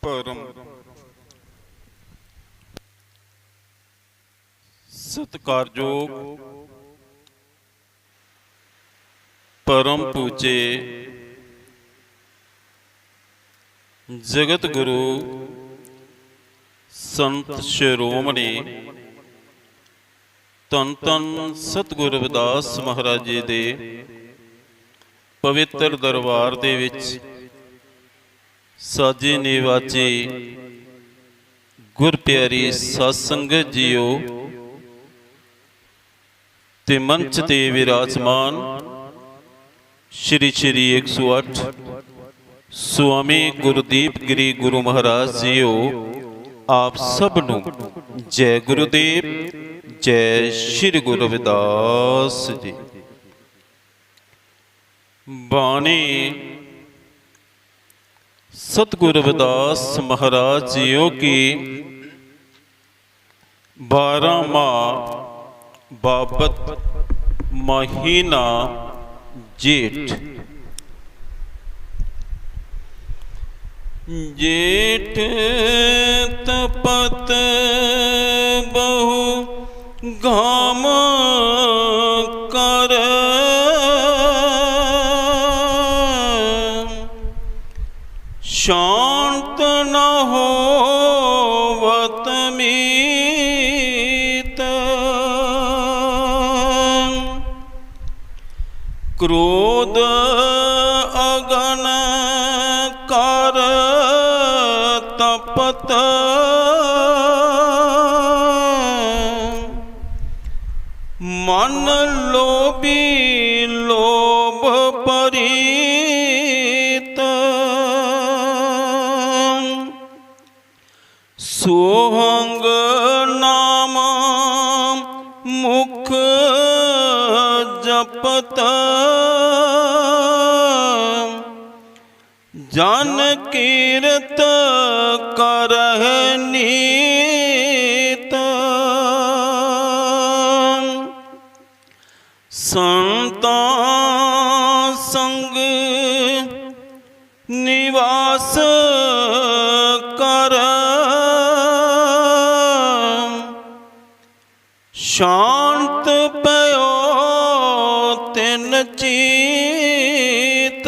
परम सत्कारयोग परम पूजे जगत गुरु संत शिरोमणि धन धन सतगुरु रविदास महाराज जी दे पवित्र दरबार दे विच साजी निवाची गुर प्यारी सत संगत जीओ ते मंच ते विराजमान श्री श्री 108 स्वामी गुरदीप गिरी गुरु महाराज जीओ आप सब नूं जय गुरुदेव जय श्री गुरु रविदास जी। बाणी सतगुरु रविदास महाराज जीओ की 12 माह बाबत महीना जेठ। जेठ तपत बहु घाम कर शांत न होवत मीत क्रोध अगन कर तपत मन लोभी लोभ परीत सोहंग नाम मुख जपत जन कीरत करह नीत संता संग निवास कर शांत पयो तिन चीत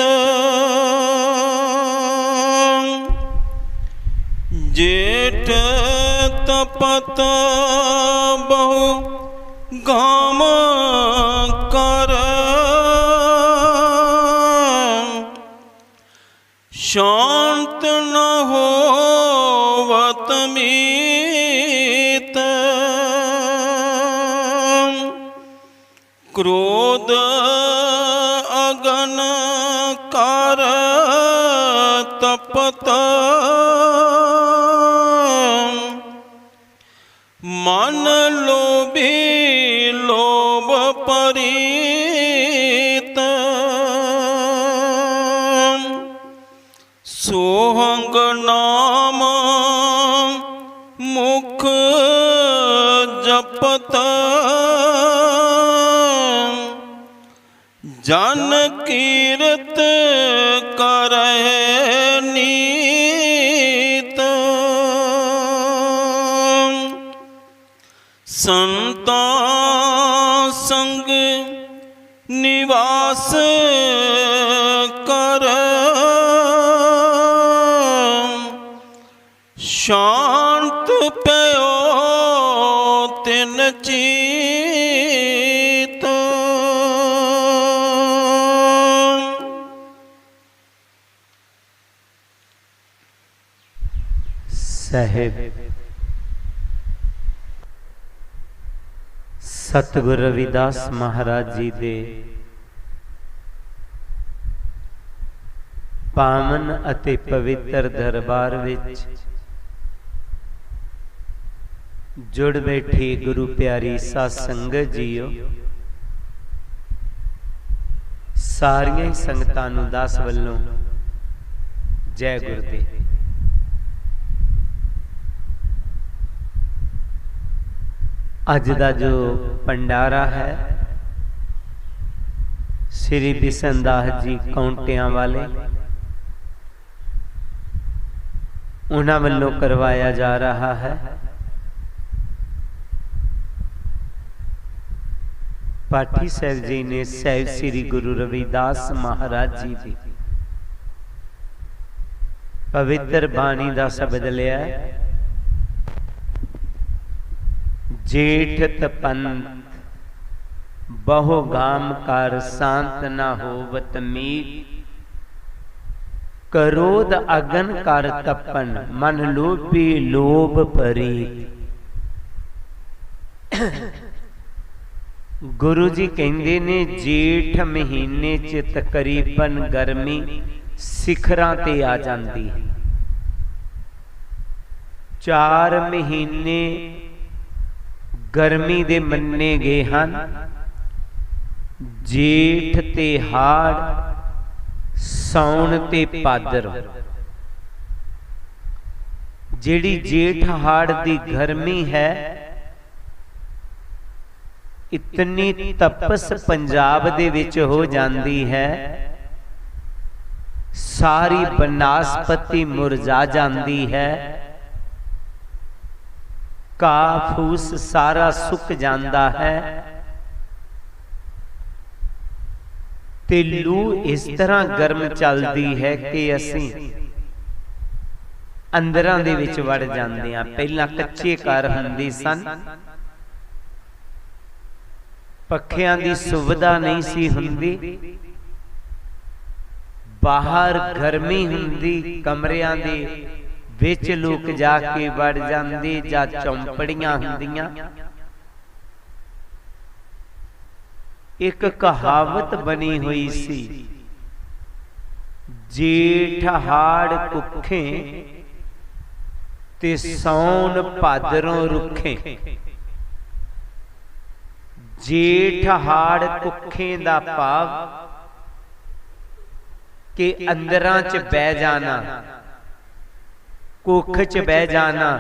जेठ तपत बहु घाम कर शांत न होवत मीत क्रोध अगन कर तपत मन लोभी लोभ परीत सोहंग नाम मुख जपत जन कीरत करह नीत संता संग निवास कर शांत पयो तिन चीत साहिब सतगुरु रविदास महाराज जी दे पावन अते पवित्र दरबार विच जुड़ बैठी गुरु प्यारी साध संगत जीओ सारियां संगतां नूं दास वल्लों जय गुरुदेव। अज दा जो भंडारा है श्री बिशन दास जी कौंटियां वाले उन्हां वल्लों करवाया जा रहा है। पाठी साहब जी ने साहिब श्री गुरु रविदास महाराज जी की पवित्र बाणी का शब्द लिया, जेठ तपंत बहु गाम कार शांत न होवत मीत, क्रोध अगन कर तपन मन लोभी लोभ परीत। गुरु जी कहते ने जेठ महीने च तकरीबन गर्मी सिखरां ते आ जाती है। 4 महीने गर्मी दे मन्ने गए हैं, जेठ ते हाड़, साउन ते भादर। जिहड़ी जेठ हाड़ दी गर्मी है, इतनी तपस पंजाब दे विच हो जाती है, सारी बनस्पति मुरझा जाती है, घाह फूस सारा सुक जाता है, ते लू इस तरह गर्म चलती है कि असीं अंदरां दे विच वड़ जांदे हां। पहलां कच्चे घर हुंदे सन, पखियां दी सुविधा नहीं सी हुंदी, बाहर गर्मी हुंदी, कमरियां दे विच लोग जाके वड़ जांदे, जां चौंपड़ियां हुंदियां। एक कहावत बनी हुई सी, जेठ हाड़ कुखे ते सौन भादरों रुखे। जेठ हाड़ कुखे दा भाव कि अंदरां च बह जाना, कुख च बह जाना,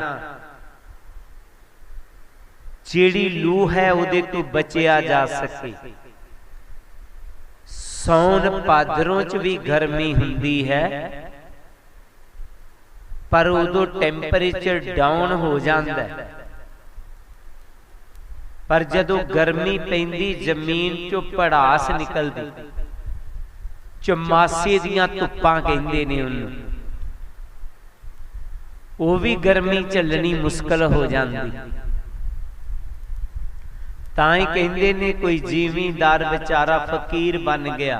जिहड़ी लू है उहदे तो बचिया जा सके। सौन भादरों च भी गर्मी हुंदी है, पर उदों टैंपरेचर डाउन हो जाता है। पर जदों गर्मी पैंदी, जमीन चों पड़ास निकलदी, चमासे दियां धुप्पां कहंदे ने उन्नूं, वो भी गर्मी झल्लनी मुश्किल हो जाती। तां ही कहंदे ने कोई जिमींदार बेचारा फकीर बन गया,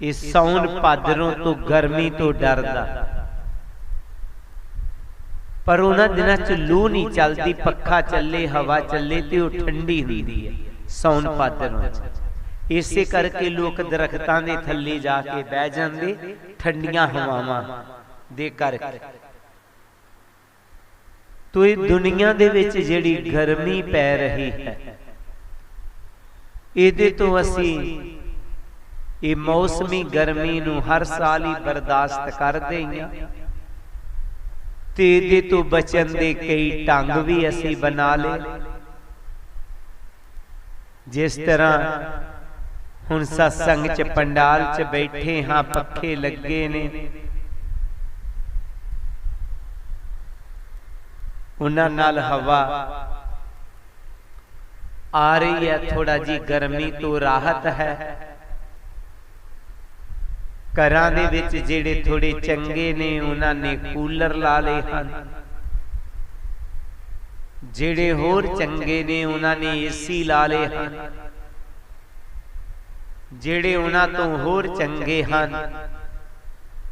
इस सौन भादरों तो गर्मी तो डरदा। पर उन्हां दिनां च लू नहीं चलती, पक्खा चले, हवा चले तो ठंडी हुंदी है सौन भादरों च। इसे करके लोग दरख्तां दे थल्ले जाके बह जांदे, ठंडियां हवावां दे करके। तो ये दुनिया दे विच जिहड़ी गर्मी पै रही है, इहदे तो असीं ये मौसमी गर्मी नूं हर साल ही बर्दाश्त करदे हां, ते इहदे तो बचन दे कई ढंग भी असीं बना ले। जिस तरह हुण सत्संग च पंडाल च बैठे हाँ, पखे लगे ने, उन्हां नाल हवा आ रही है, थोड़ा जी गर्मी तो राहत है। घरां दे विच जिहड़े थोड़े चंगे ने उन्हां ने कूलर ला लए हन, जिहड़े होर चंगे ने उन्हां ने एसी ला लए हन, जिहड़े उन्हां तो होर चंगे हन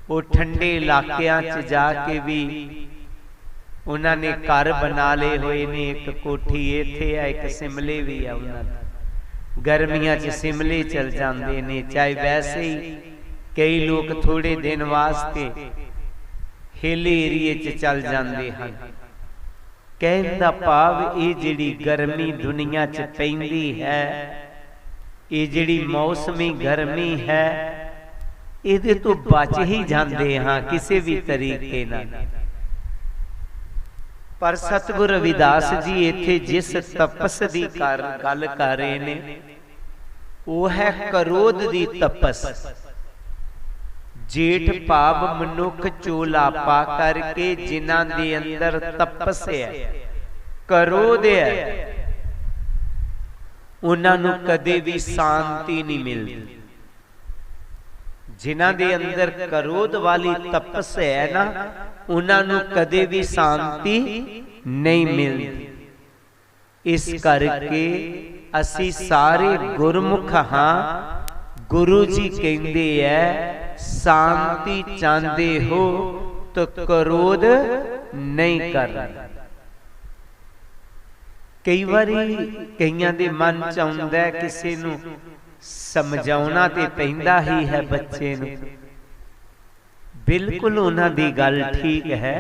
वो ठंडे इलाकियां च जाके भी उन्होंने घर बना ले हुए ने। एक कोठी इत्थे है, एक शिमले भी है। उन्होंने गर्मियां च शिमले चल जाते ने, चाहे वैसे ही कई लोग थोड़े दिन वास्ते हिल एरिए च चल जाते हैं। कहने दा भाव ये जिहड़ी गर्मी दुनिया च पैंदी है, ये जिहड़ी मौसमी गर्मी है, इहदे तो बच ही जाते हाँ किसी भी तरीके नाल। पर सतगुरु रविदास जी इत्थे जिस तपस की गल कर रहे ने, वो है क्रोध की तपस। जेठ भाव मनुख चोलापा करके जिन्हां दे अंदर तपस है, क्रोध है, उन्हां नूं कदे भी शांति नहीं मिलती। जिन्हां दे अंदर क्रोध वाली तपस है ना, उन्हां नूं कदे भी शांति नहीं मिलती। इस करके असी सारे गुरमुख हाँ, गुरु जी कहते हैं शांति चाहते हो तो क्रोध नहीं करना। कई बारी कईयां दे मन च आउंदा है किसी नूं समझाउणा ते पैंदा ही है बच्चे नूं, बिल्कुल उन्हां दी गल ठीक है,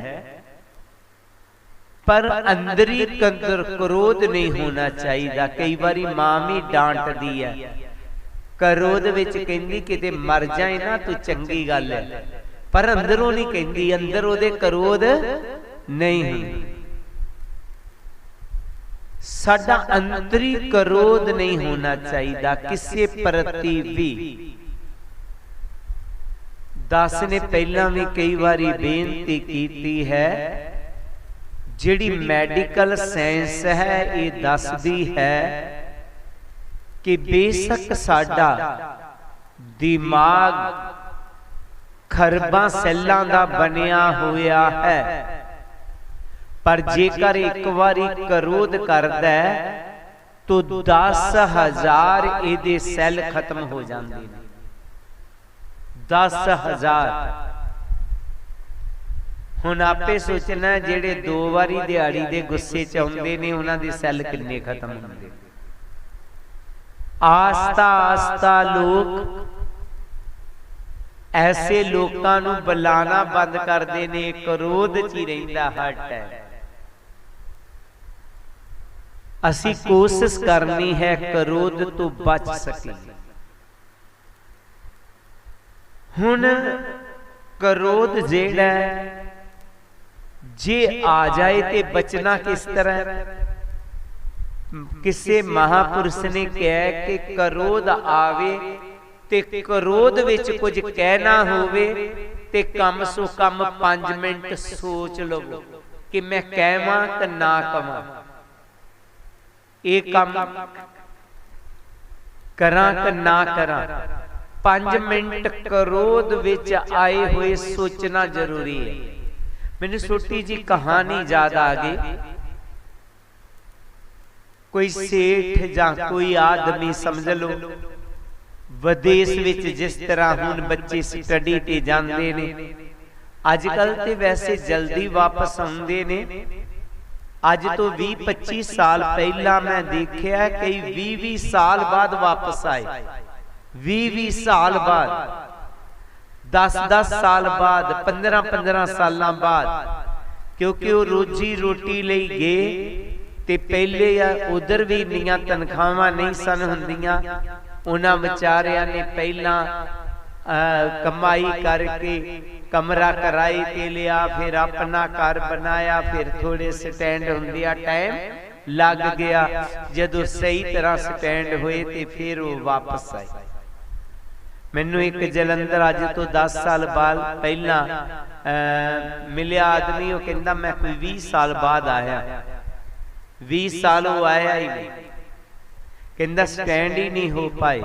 पर अंदरी कंदर क्रोध नहीं होना चाहिए। कई बारी मां भी डांटदी है, क्रोध विच कहंदी किते मर जाए ना तू चंगी गल है, पर अंदरों नहीं कहंदी, अंदर ओदे क्रोध नहीं है। साडा अंतरी क्रोध नहीं होना चाहिए किसी प्रति भी। दास ने पहला भी कई बारी बेनती की है, जिहड़ी मैडिकल साइंस है ये दसदी है कि बेशक साडा दिमाग खरबां सैलां दा बनिया होया है, पर जेकर एक बारी क्रोध करदा है तो 10,000 इहदे सैल खत्म हो जांदे ने। 10,000 हुण आपे सोचना जेड़े 2 वारी दिहाड़ी दे गुस्से च आउंदे ने उन्हां दे सैल किन्ने खत्म होंदे। आस्ता आस्ता लोग ऐसे लोकां नूं बुलाना बंद करदे ने, क्रोध च ही रहिंदा हर टाइम। असी कोशिश करनी है क्रोध तो बच सके। हुण क्रोध जेड़ा जे आ जाए ते बचना किस तरह? किसी महापुरुष ने कहा कि क्रोध आवे ते क्रोध विच कुछ कहना होवे ते कम सो कम 5 मिनट सोच लो कि मैं कहवां ते ना कवां, एक काम करा कि ना करा। 5 मिनट क्रोध विच आए हुए सोचना जरूरी है। मैंने छोटी जी कहानी याद आ गई। कोई सेठ जां कोई आदमी समझ लो विदेश विच जिस तरह हुण बच्चे स्टडी ते जांदे ने, अजकल ते वैसे जल्दी वापस आउंदे ने। अज तो 20-25 साल पहला मैं देखिया कई 20 साल बाद वापस आए, 20 साल बाद, 10 साल बाद, 15 साल बाद, क्योंकि वो रोजी रोटी लई गए ते पहले उधर भी इन्नियां तनख्वाहां नहीं सन हुंदियां। उन्हां विचारियां ने पहला कमाई करके कमरा कराई ते लिया, फिर अपना घर बनाया, फिर थोड़े स्टैंड हुंदिया टाइम लग गया। जदों सही तरह स्टैंड होए ते फिर वो वापस आए। मैनू एक जलंधर अज तो 10 साल बाद पहला मिलिया आदमी, वो कहंदा मैं कोई 20 साल बाद आया। 20 साल वो आया ही नहीं, कहंदा स्टैंड ही नहीं हो पाए।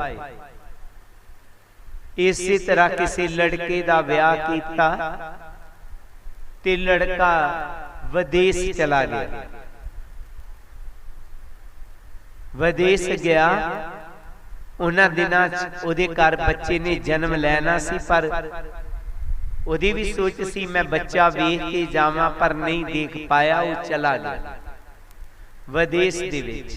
इसी तरह किसी लड़के दा ब्याह कीता ते लड़का विदेश चला गया। विदेश गया, उन्हां दिनां च उहदे घर बच्चे ने जन्म लेना सी, पर उहदी भी सोच सी मैं बच्चा वेख के जावां, पर नहीं देख पाया। वो चला गया विदेश दे विच,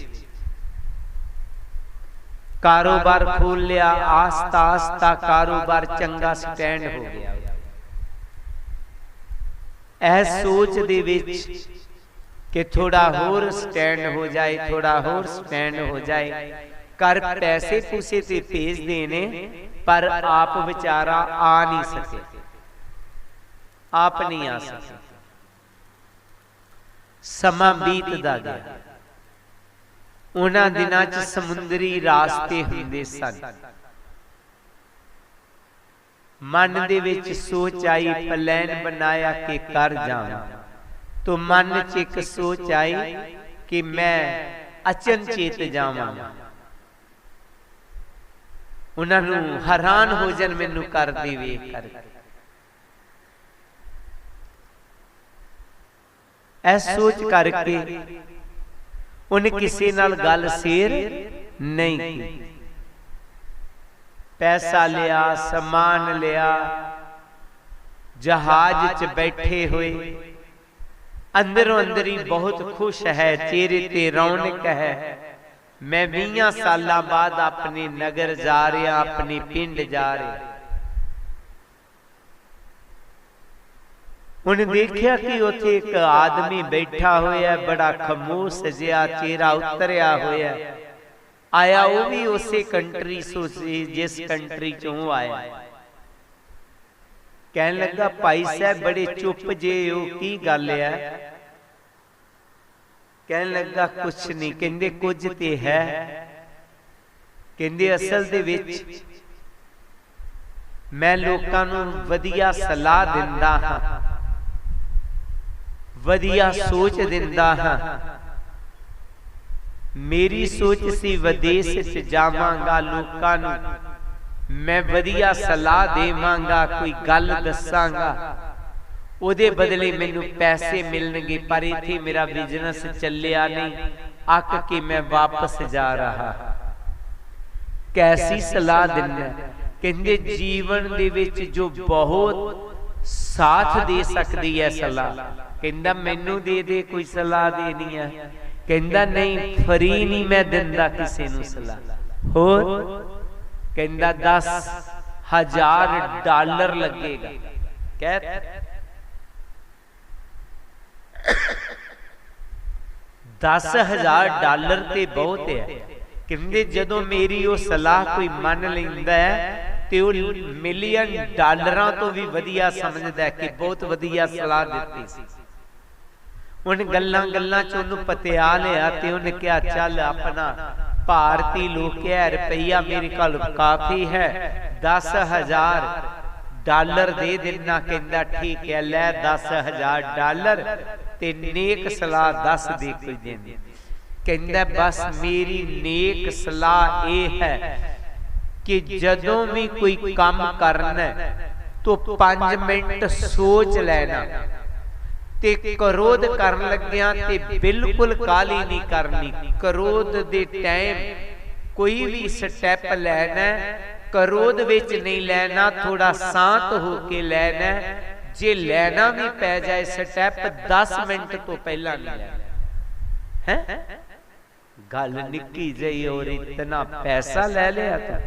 कारोबार खोल लिया। आस्ता आस्ता कारोबार चंगा स्टैंड हो गया। ऐ सोच दे विच कि थोड़ा होर स्टैंड हो जाए, थोड़ा होर स्टैंड हो जाए, कर पैसे पूसे ते भेज देने, पर आप बेचारा आ नहीं सके, आप नहीं आ सके। समा बीतदा गया। उन्हां दिनां च समुंदरी रास्ते हुंदे सन। मन दे विच सोच आई, प्लान बनाया कि कर जावां, तो मन च एक सोच आई कि मैं अचनचेत जावां। उन्हां नूं हैरान हो जाण मैनूं कर दे वेख करके। ऐ सोच करके उन्हें किसी नाल गल शेयर नहीं की। पैसा लिया, समान लिया, जहाज च बैठे हुए, अंदरों अंदर ही बहुत खुश है, चेहरे ते रौनक है। मैं 20 साल बाद अपने नगर जा रहा, अपने पिंड जा रहा। उन्हें देखा कि उत्थे एक आदमी बैठा होया, बड़ा खमोश जिहा, चेहरा उतरिया होया। आया वो भी उसे कंट्री सो जिस कंट्री चों आया। कहन लगा, भाई साहब बड़े चुप जे हो, की गल है? कहन लगा, कुछ नहीं। कहंदे कुछ ते है। कहंदे असल दे विच मैं लोकां नूं वधिया सलाह दिंदा हां, वधिया सोच दिंदा हां। मेरी सोच सी विदेश च जावांगा, लोकां नूं मैं वधिया सलाह देवांगा, कोई गल दसांगा, उहदे बदले मैनूं पैसे मिलणगे। पर इत्थे मेरा बिजनेस चलिया नहीं, अक के मैं वापस जा रहा। कैसी सलाह दिंदा? कहंदे जीवन दे विच जो बहुत साथ दे सकदी है सलाह। कहंदा मैनूं दे दे, कोई सलाह देनी है। कहंदा नहीं, फ्री नहीं मैं दिंदा किसी नूं सलाह। होर कहंदा 10,000 डॉलर लगेगा। कह 10,000 डॉलर ते बहुत है। कहंदे जदों मेरी वो सलाह कोई मन लैंदा है ते वो मिलियन डॉलरां तो भी वधिया समझदा है कि बहुत वधिया सलाह दित्ती सी। उन गल्लां गल्लां च उन्होंने पतिया लिया ते उन्हें कहा, चल अपना भारतीय रुपया मेरे कोल काफी है, 10,000 डॉलर दे देना। कहंदा ठीक है, लै 10,000 डॉलर ते नेक सलाह 10 दे कोई देनी। कहंदा बस मेरी नेक सलाह ये है कि जदों भी कोई काम करना तो 5 मिनट सोच लेना, ते क्रोध करन लग्या ते बिल्कुल काली नहीं करनी। क्रोध दे टाइम कोई भी स्टैप लेना, क्रोध विच नहीं लेना, थोड़ा शांत होके लेना। जे लेना भी पै जाए स्टैप 10 मिनट तो पहला नहीं लेना है। गल निक्की जही और इतना पैसा ले लिया था।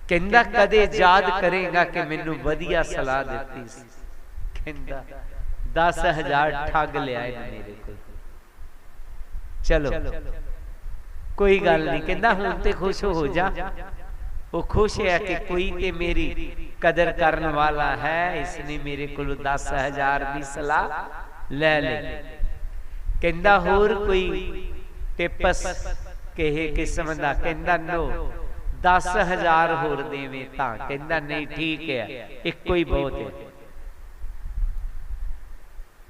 कहंदा कदे याद करेगा कि मैनू वधिया सलाह दित्ती सी। कहंदा 10,000 ठग लिया मेरे को। चलो कोई गल नहीं। कहंदा हुण ते खुश हो जा। वो खुश है कि कोई ते मेरी कदर करने वाला है, इसने मेरे को 10,000 की सलाह ले ले। कहंदा होर कोई टिप्स कहे किस्म दा? कहंदा नो, 10,000 होर देवे तां? कहंदा नहीं ठीक है, इको ही बहुत है।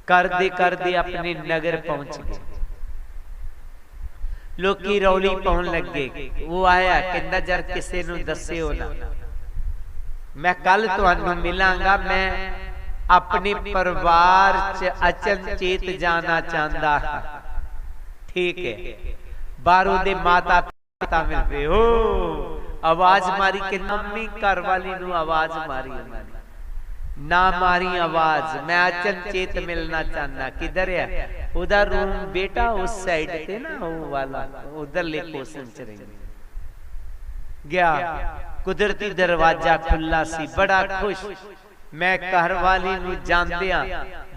करदे करदे अपने नगर पहुंच गए। लोकी रौली पाउण लगे। वो आया, कहंदा जर किसी नूं दस्सिओ ना, मैं कल तुहानूं मिलांगा। मैं अपने परिवार च अचनचेत जाना चाहता हां। ठीक है। बाहरों दे माता पिता मिल पे हो आवाज मारी कि मम्मी घर वाली नूं आवाज मारी। उन्होंने ना मारी आवाज, मैं अचनचेत मिलना चाहना। किधर है? उधर रूम बेटा उस साइड थे ना, वो वाला उधरले पोर्शन च रही गया। कुदरती दरवाजा खुला सी, बड़ा खुश। मैं घर वाली नूं जांदियां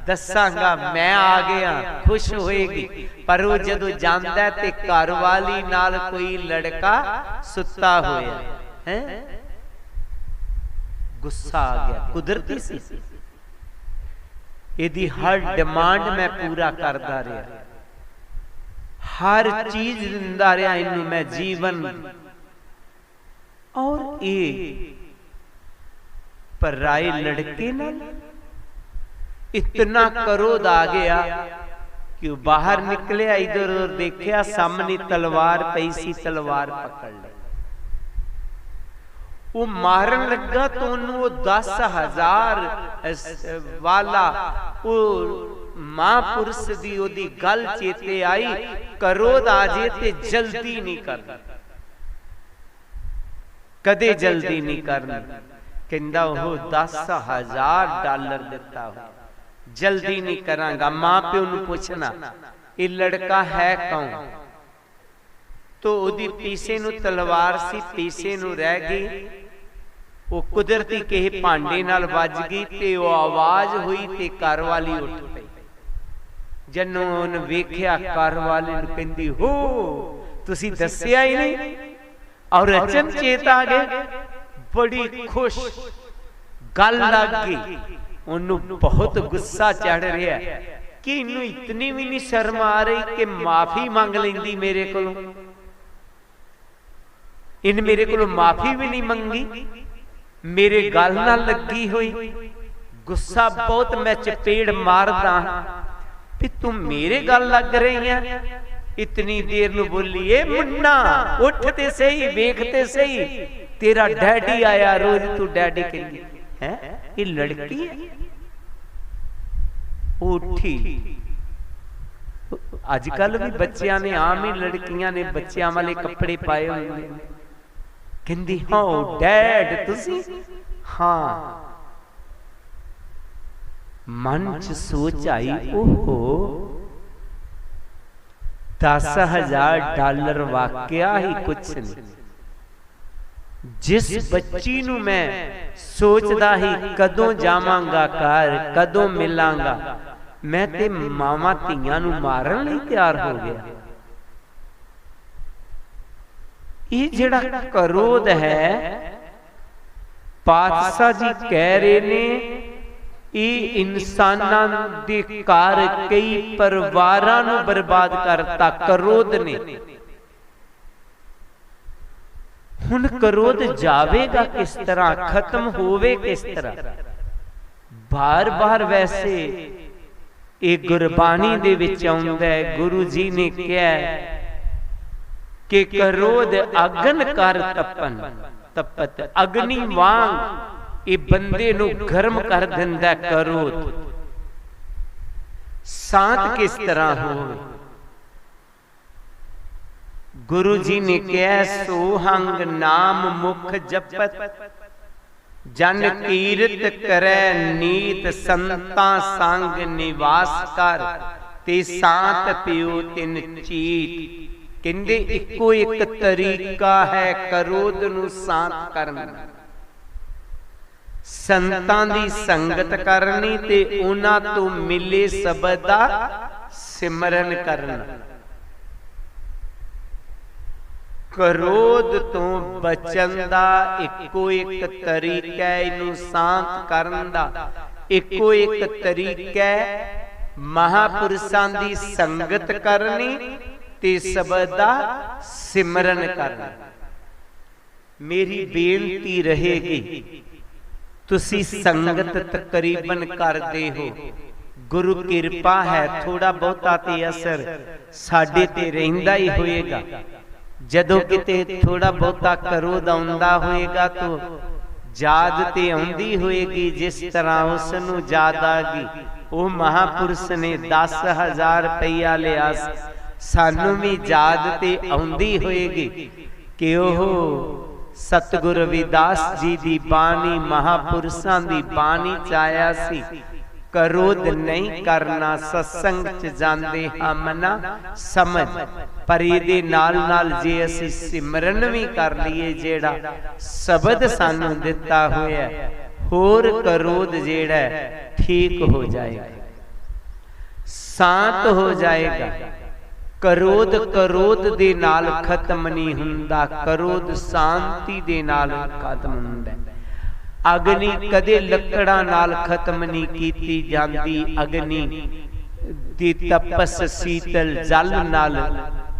दसांगा मैं आ गया, खुश होएगी। पर वो जदों जांदा ते घर वाली नाल कोई लड़का सुता होया है, गुस्सा आ गया। कुदरती सी, इहदी हर डिमांड मैं पूरा करदा रहा, हर चीज दिंदा रहा इनू मैं जीवन। और ये पराए लड़के नाल इतना क्रोध आ गया कि बाहर निकलिया, इधर उधर देखिया, सामने तलवार पई सी, तलवार पकड़ ली। वो मारन लगा तो वो 10,000 वाला वो महापुरुष दी ओदी गल चेते आई, क्रोध आ जे ते जल्दी नहीं करना, कदे जल्दी नहीं करना। कहंदा वो 10,000 डॉलर दिता हो, जल्दी नहीं करांगा। मां प्यो नूं पुछना ये लड़का है कौन, तो ओदी पीछे नूं तलवार सी, पीछे नूं रह गई। वो कुदरती किसी भांडे नाल वज गई ते वो आवाज हुई ते घर वाली उठ पई। जन्नों उन वेख्या घर वाले नूं कहंदी, हो तुसी दस्सिया ही नहीं, और अचनचेत आ गए। बड़ी खुश गल लग गई, उन्होंने बहुत गुस्सा चढ़ रहा कि इन्हू इतनी भी नहीं शर्म आ रही कि माफी मांग लेंदी मेरे को। इन मेरे को माफी भी नहीं मंगी, मेरे गल ना लगी हुई। गुस्सा बहुत, मैं चपेड़ मारदा भी तू मेरे गल लग रही है। इतनी देर नू बोली, ए मुन्ना उठते सही, वेखते सही, तेरा डैडी आया। रोज तू डैडी कहती है, ये लड़की है। उठी। अजकल भी बच्चियां ने, आम ही लड़कियां ने बच्चियां वाले कपड़े पाए हुए। कहती हाँ डैड तुसी, हाँ। मन च सोच आई, ओहो 10,000 डॉलर वाकया ही कुछ नहीं। जिस बच्ची नू मैं सोचदा ही कदों जावांगा घर, कदों मिलांगा, मैं ते मावा धीआं नू मारन लई तैयार हो गया। ये जिहड़ा क्रोध है, पातशाह जी कह रहे ने, ये इंसानां दे घर कई परिवारां नू बर्बाद करता क्रोध ने। हुण क्रोध जावेगा किस तरह, खत्म होवे किस तरह? बार बार वैसे ये गुरबाणी दे विच आउंदा है, गुरु जी ने कहा कि क्रोध अगन कर तपन तपत, अग्नि वांग ये बंदे नू गर्म कर दिंदा क्रोध। शांत किस तरह हो? गुरु जी ने कहा, सोहंग नाम मुख जपत, जन कीरत करे नीत, संता संग निवास कर, ते सांत पियो तिन चीत। कहंदे इको एक तरीका है क्रोध नू शांत करना, संतां दी संगत करनी ते उन्हां तो मिले शब्द दा सिमरन करना। क्रोध तो बचन दा इको एक तरीका है, इनू शांत करन दा इको एक तरीका है, महापुरुषां दी संगत करनी ते शब्द दा सिमरन करना। मेरी बेनती रहेगी, तुसी संगत तकरीबन करते हो, गुरु किरपा है, थोड़ा बहुता ते असर साडे ते रहिंदा ही होएगा। जदों किते थोड़ा बहुता क्रोध आउंदा होएगा तो याद ते आउंदी होएगी, जिस तरह उसनू याद आ गई वो महापुरुष ने 10,000 रुपया लिया, सानू भी याद ते आउंदी होएगी कि ओह सतगुरु रविदास जी दी बाणी, महापुरुषां दी बाणी च आया सी, क्रोध नहीं करना, सत्संग च जांदे हमना समझ। पर इहदे नाल नाल जे असीं सिमरन भी कर लईए, जेड़ा शब्द सानू दिता होया, होर क्रोध जेड़ा ठीक हो जाएगा, शांत हो जाएगा। क्रोध क्रोध दे नाल खत्म नहीं हुंदा, क्रोध शांति दे नाल खत्म हुंदा। अग्नि कदे लकड़ा नाल खत्म नहीं कीती जांदी, अग्नि दी तपस शीतल जल नाल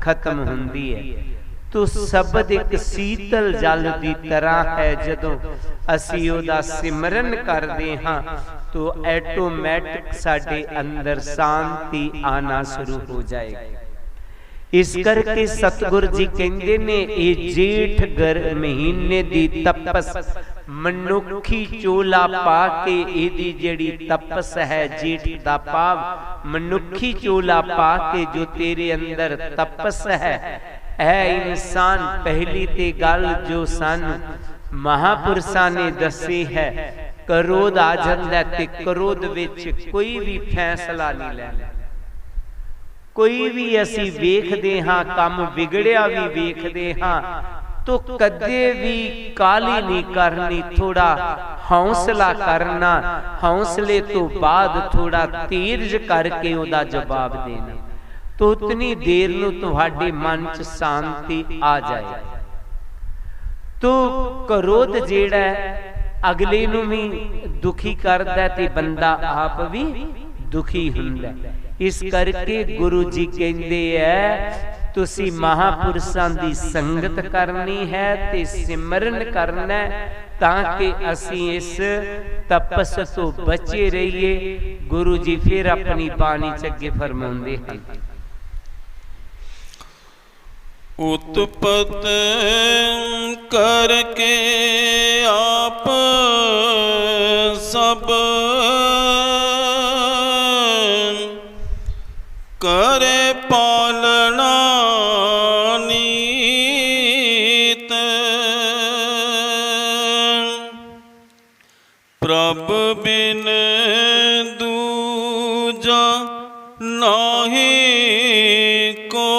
खत्म हुंदी है। तो शब्द एक शीतल जल की तरह है। जदों असी ओदा सिमरन करते हाँ तो ऐटोमैटिक साडे अंदर शांति आना शुरू हो जाएगी। इस करके सतगुरु जी कहते ने ये जेठ गर महीने दी तपस मनुखी चोला पा के एदी जेड़ी तपस है जेठ दा पाव मनुखी चोला पा के जो तेरे अंदर तपस है इंसान। पहली ते गल जो सन महापुरुषां ने दसी है, क्रोध आ जांदा ते क्रोध विच कोई भी फैसला नहीं लेना। कोई भी असी वेखदे हाँ काम बिगड़िया भी वेखदे हाँ तो कदे भी काली नहीं करनी, थोड़ा हौसला करना, हौसले तो बाद थोड़ा धीरज करके उदा जवाब देना, तो उतनी देर नूं तुहाडे मन च शांति आ जाए। तो क्रोध जेड़ा अगले नूं भी दुखी करदा ते बंदा आप भी दुखी हुंदा। इस करके गुरु जी कहंदे है तुसी महापुरुषां दी संगत करनी है ते सिमरन करना है ताकि असी इस तपस तो बचे रहिए। गुरु जी फिर अपनी बाणी च अगे फरमाउंदे हैं, उत्पत करके आप सब करे पालना नीत, प्रभ बिन दूजा नाहि को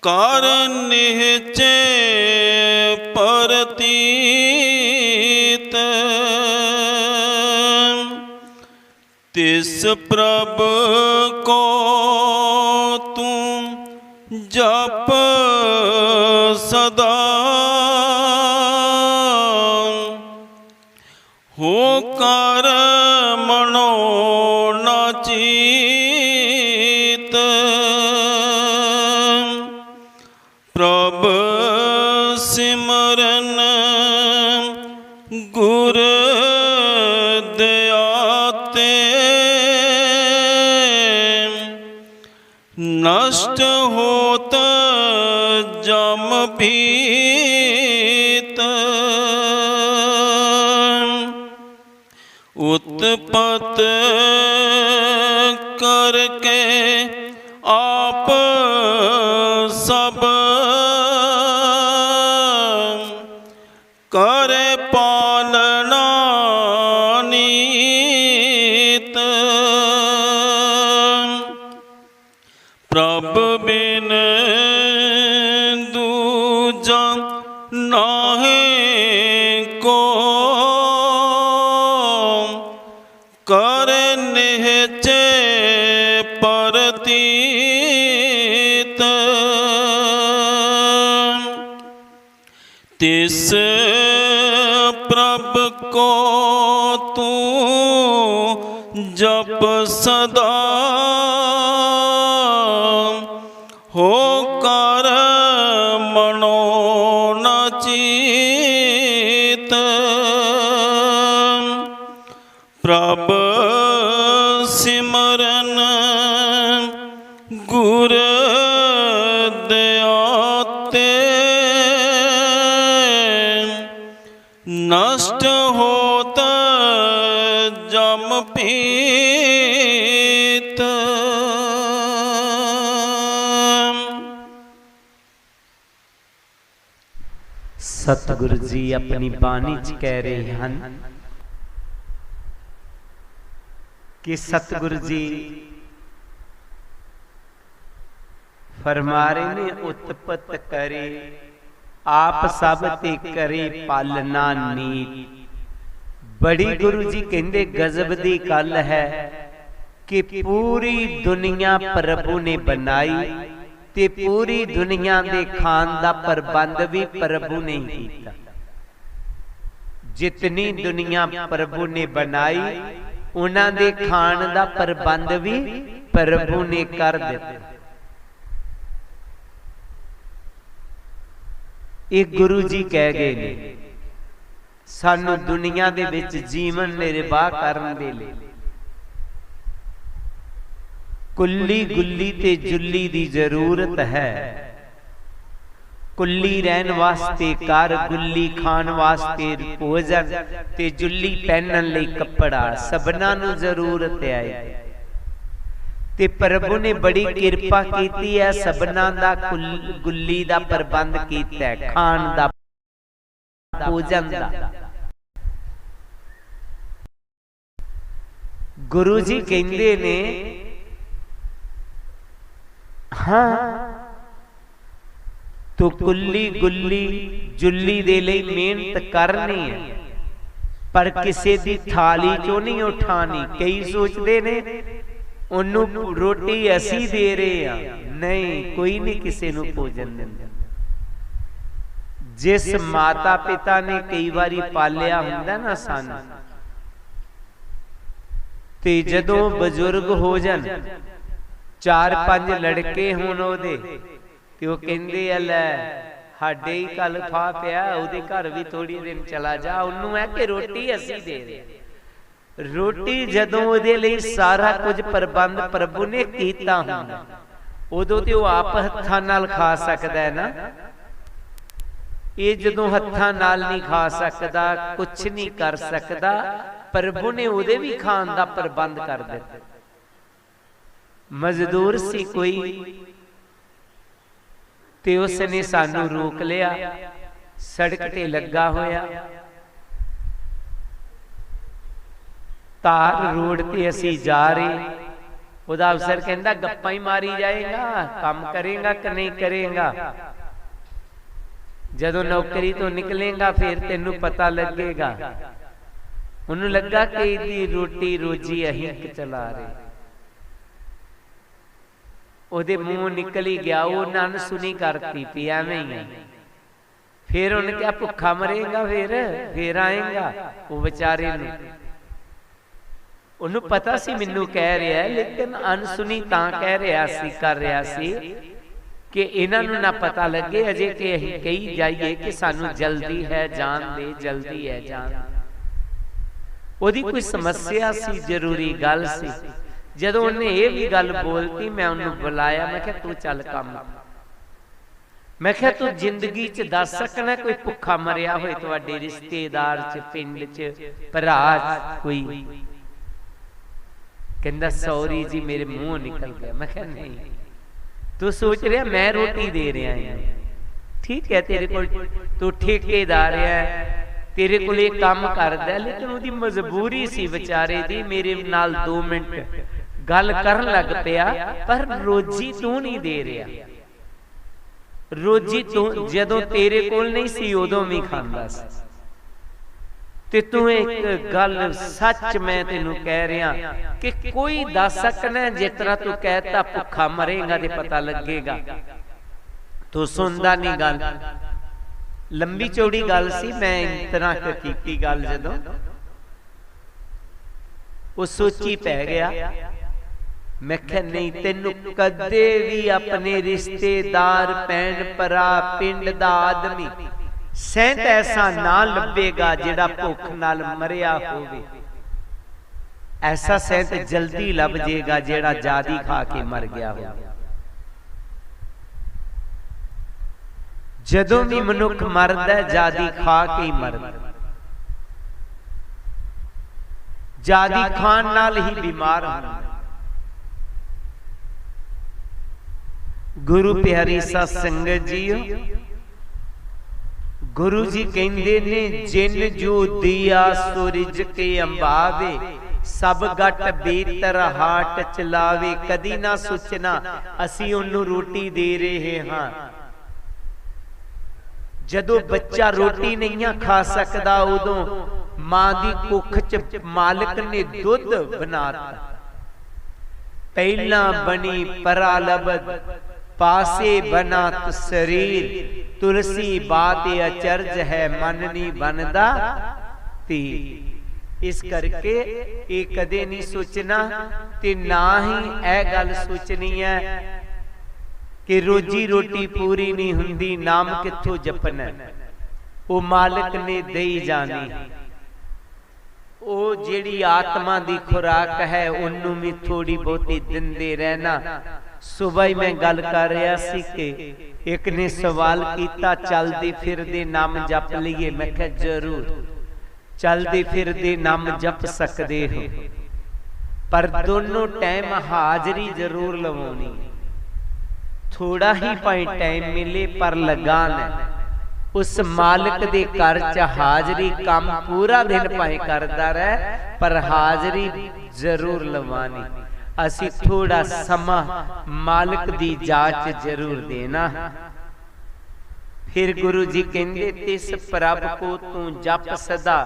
कर निहचे परतीत, तिस प्रभ को तुम जप सदा हो कर मनो नाचीत, प्रभ सिमरन गुर दयाते नष्ट होत जम भीत, उत्पत करके आप सब करे पालना नीत, प्रभ बिन दूजा नाहि को करे निहचे परतीत, तिस प्रभ को तू जप सदा हो कर मनो नाचीत, प्रभ सिमरन गुर दयाते नष्ट होत जम पीत। सतगुरु जी अपनी बाणी च कह रहे हैं कि सतगुरु जी फरमा रहे ने उत्पत करे आप सब ते करे पालना नीत। बड़ी गुरु जी कहंदे गजब दी गल है कि पूरी दुनिया प्रभु ने बनाई ते पूरी दुनिया दे खान दा प्रबंध भी प्रभु ने कीता। जितनी दुनिया प्रभु ने बनाई उन्हां दे खान दा प्रबंध भी प्रभु ने कर दिता। ये गुरु जी कह गए ने सानू दुनिया दे विच जीवन निर्वाह करन दे लई कुल्ली गुल्ली ते जुल्ली दी जरूरत है। कुल्ली रहन वास्ते घर, गुल्ली खान वास्ते भोजन ते जुल्ली पहनन लई कपड़ा, सबना नू जरूरत है। ते प्रभु ने बड़ी किरपा कीती है, सबना दा गुल्ली दा प्रबंध कीता है, खान दा भोजन दा। गुरु जी कहंदे ने हाँ तो कुल्ली गुल्ली जुल्ली दे लई मेहनत करनी है, पर किसी दी थाली चो नहीं उठानी। कई सोचते ने उन्नू रोटी असी दे रहे हैं, नहीं, कोई नहीं किसी नू भोजन दिंदा। जिस माता पिता ने कई बारी पालिया हुंदा ना सानू, ते जदों बजुर्ग हो जान, 4-5 लड़के होण ओहदे, ते ओह कहंदे आ लै साडे ही कल खा पिया, ओहदे घर भी थोड़ी दिन चला जा, उन्नू है कि रोटी असी दे रहे। रोटी जदों ओहदे लई सारा कुछ प्रबंध प्रभु ने कीता हुंदा, उदों ते ओह आप हत्थां नाल खा सकदा है ना। ये जदों हत्थां नाल नहीं खा सकदा, कुछ नहीं कर सकदा, प्रभु ने ओहदे भी खाण दा प्रबंध कर दिता। मजदूर सी कोई, ते उसने सानू रोक लिया, सड़क ते लगा होया, तार रोड ते असी जा रहे। उहदा अफसर कहंदा गप्पां ही मारी जाएगा, काम करेगा कि नहीं करेगा, जदों नौकरी तो निकलेगा फिर तेनू पता लगेगा। उन्होंने लगा कि इहदी रोटी रोजी अहीं चला रहे। ओहदे मुंह निकल ही गया, वो नन सुनी करती पी एवें ही। फिर उन्हें क्या भुखा मरेगा, फिर आएगा। वो बेचारे नू उन्हें पता सी मैनू कह रहा है, लेकिन अनसुनी तां कह रहा सी, कर रहा सी कि इन्हां नू ना पता लगे अजे कि अहीं कही जाइए कि सानू जल्दी है जान दे, जल्दी है जान दे। ओहदी कोई समस्या सी, जरूरी गल सी। जदों उन्हें ये भी गल बोलती, मैं उन्हें बुलाया, मैं कहा तू चल काम, मैं कहा तू जिंदगी च दस सकना कोई भुखा मरिया होए तुहाडे रिश्तेदार च, पिंड च, भरा कोई? कहंदा सॉरी जी मेरे मुंह निकल गया। मैं कहा नहीं, तू सोच रहा मैं रोटी दे रहा है, ठीक है, तेरे को तू ठेकेदार है, तेरे को एक काम करदा, लेकिन उहदी मजबूरी सी बेचारे दी। मेरे नाल 2 मिनट गल करन लग पिया, पर रोजी तू नहीं दे रहा। रोजी तू जदों तेरे कोल नहीं सी उदों भी खांदा सी। ते तू एक गल सच मैं तेनू कह रहा कि कोई दस सकना जिस तरह तू कहता भुखा मरेगा ते पता लगेगा, तू सुनदा नहीं गल। लंबी चौड़ी गल सी, मैं इतना की गल जदों वो सोची पै गया। मैं कहा नहीं, तेनू कदे भी अपने रिश्तेदार, भैन भरा, पिंड दा आदमी सेंट ऐसा ना लभेगा जिहड़ा भुख नाल मरिया होवे। ऐसा सेंट जल्दी लभ जाएगा जिहड़ा जादी खा के मर गया हो। जदों भी मनुख मरदा जादी खा के ही मरदा। जादी खान नाल ही बीमार होंदा। गुरु प्यारी साध संगत जीओ, गुरु जी कहंदे ने जिन जो दिया सूरज के अंबावे, सब गट बेतर हाट चलावे। कदी ना सोचना असी उन्नू रोटी दे रहे हाँ। जदों बच्चा रोटी नहीं खा सकता, उदों मां दी कुख च मालिक ने दुध बनाता। पहला बनी परालबद, पासे बना शरीर, तुलसी बात अचरज है, मन नहीं बनदा तीर। इस करके ये कदे नहीं सोचना ते ना ही यह गल सोचनी है कि रोजी रोटी पूरी नहीं हुंदी, नाम कित्थों जपना, वो मालिक ने दई जानी। वो जिहड़ी आत्मा दी खुराक है उन्नू भी थोड़ी बहुती दिंदे रहना। सुबह ही मैं गल कर रहा सी कि एक ने सवाल किया, चलते फिरदे नाम जप लीए। मैं कहा जरूर चलते फिरदे नाम जप सकते हो, पर दोनों टाइम हाजरी जरूर लवानी। थोड़ा ही भाई टाइम मिले पर लगान है उस मालिक दे घर च हाजरी। काम पूरा दिन भाई करदा रहे पर हाजरी जरूर लवानी। असी थोड़ा समा मालिक दी जांच जरूर देना। फिर गुरु जी कहंदे तिस प्रभ को तू जप सदा,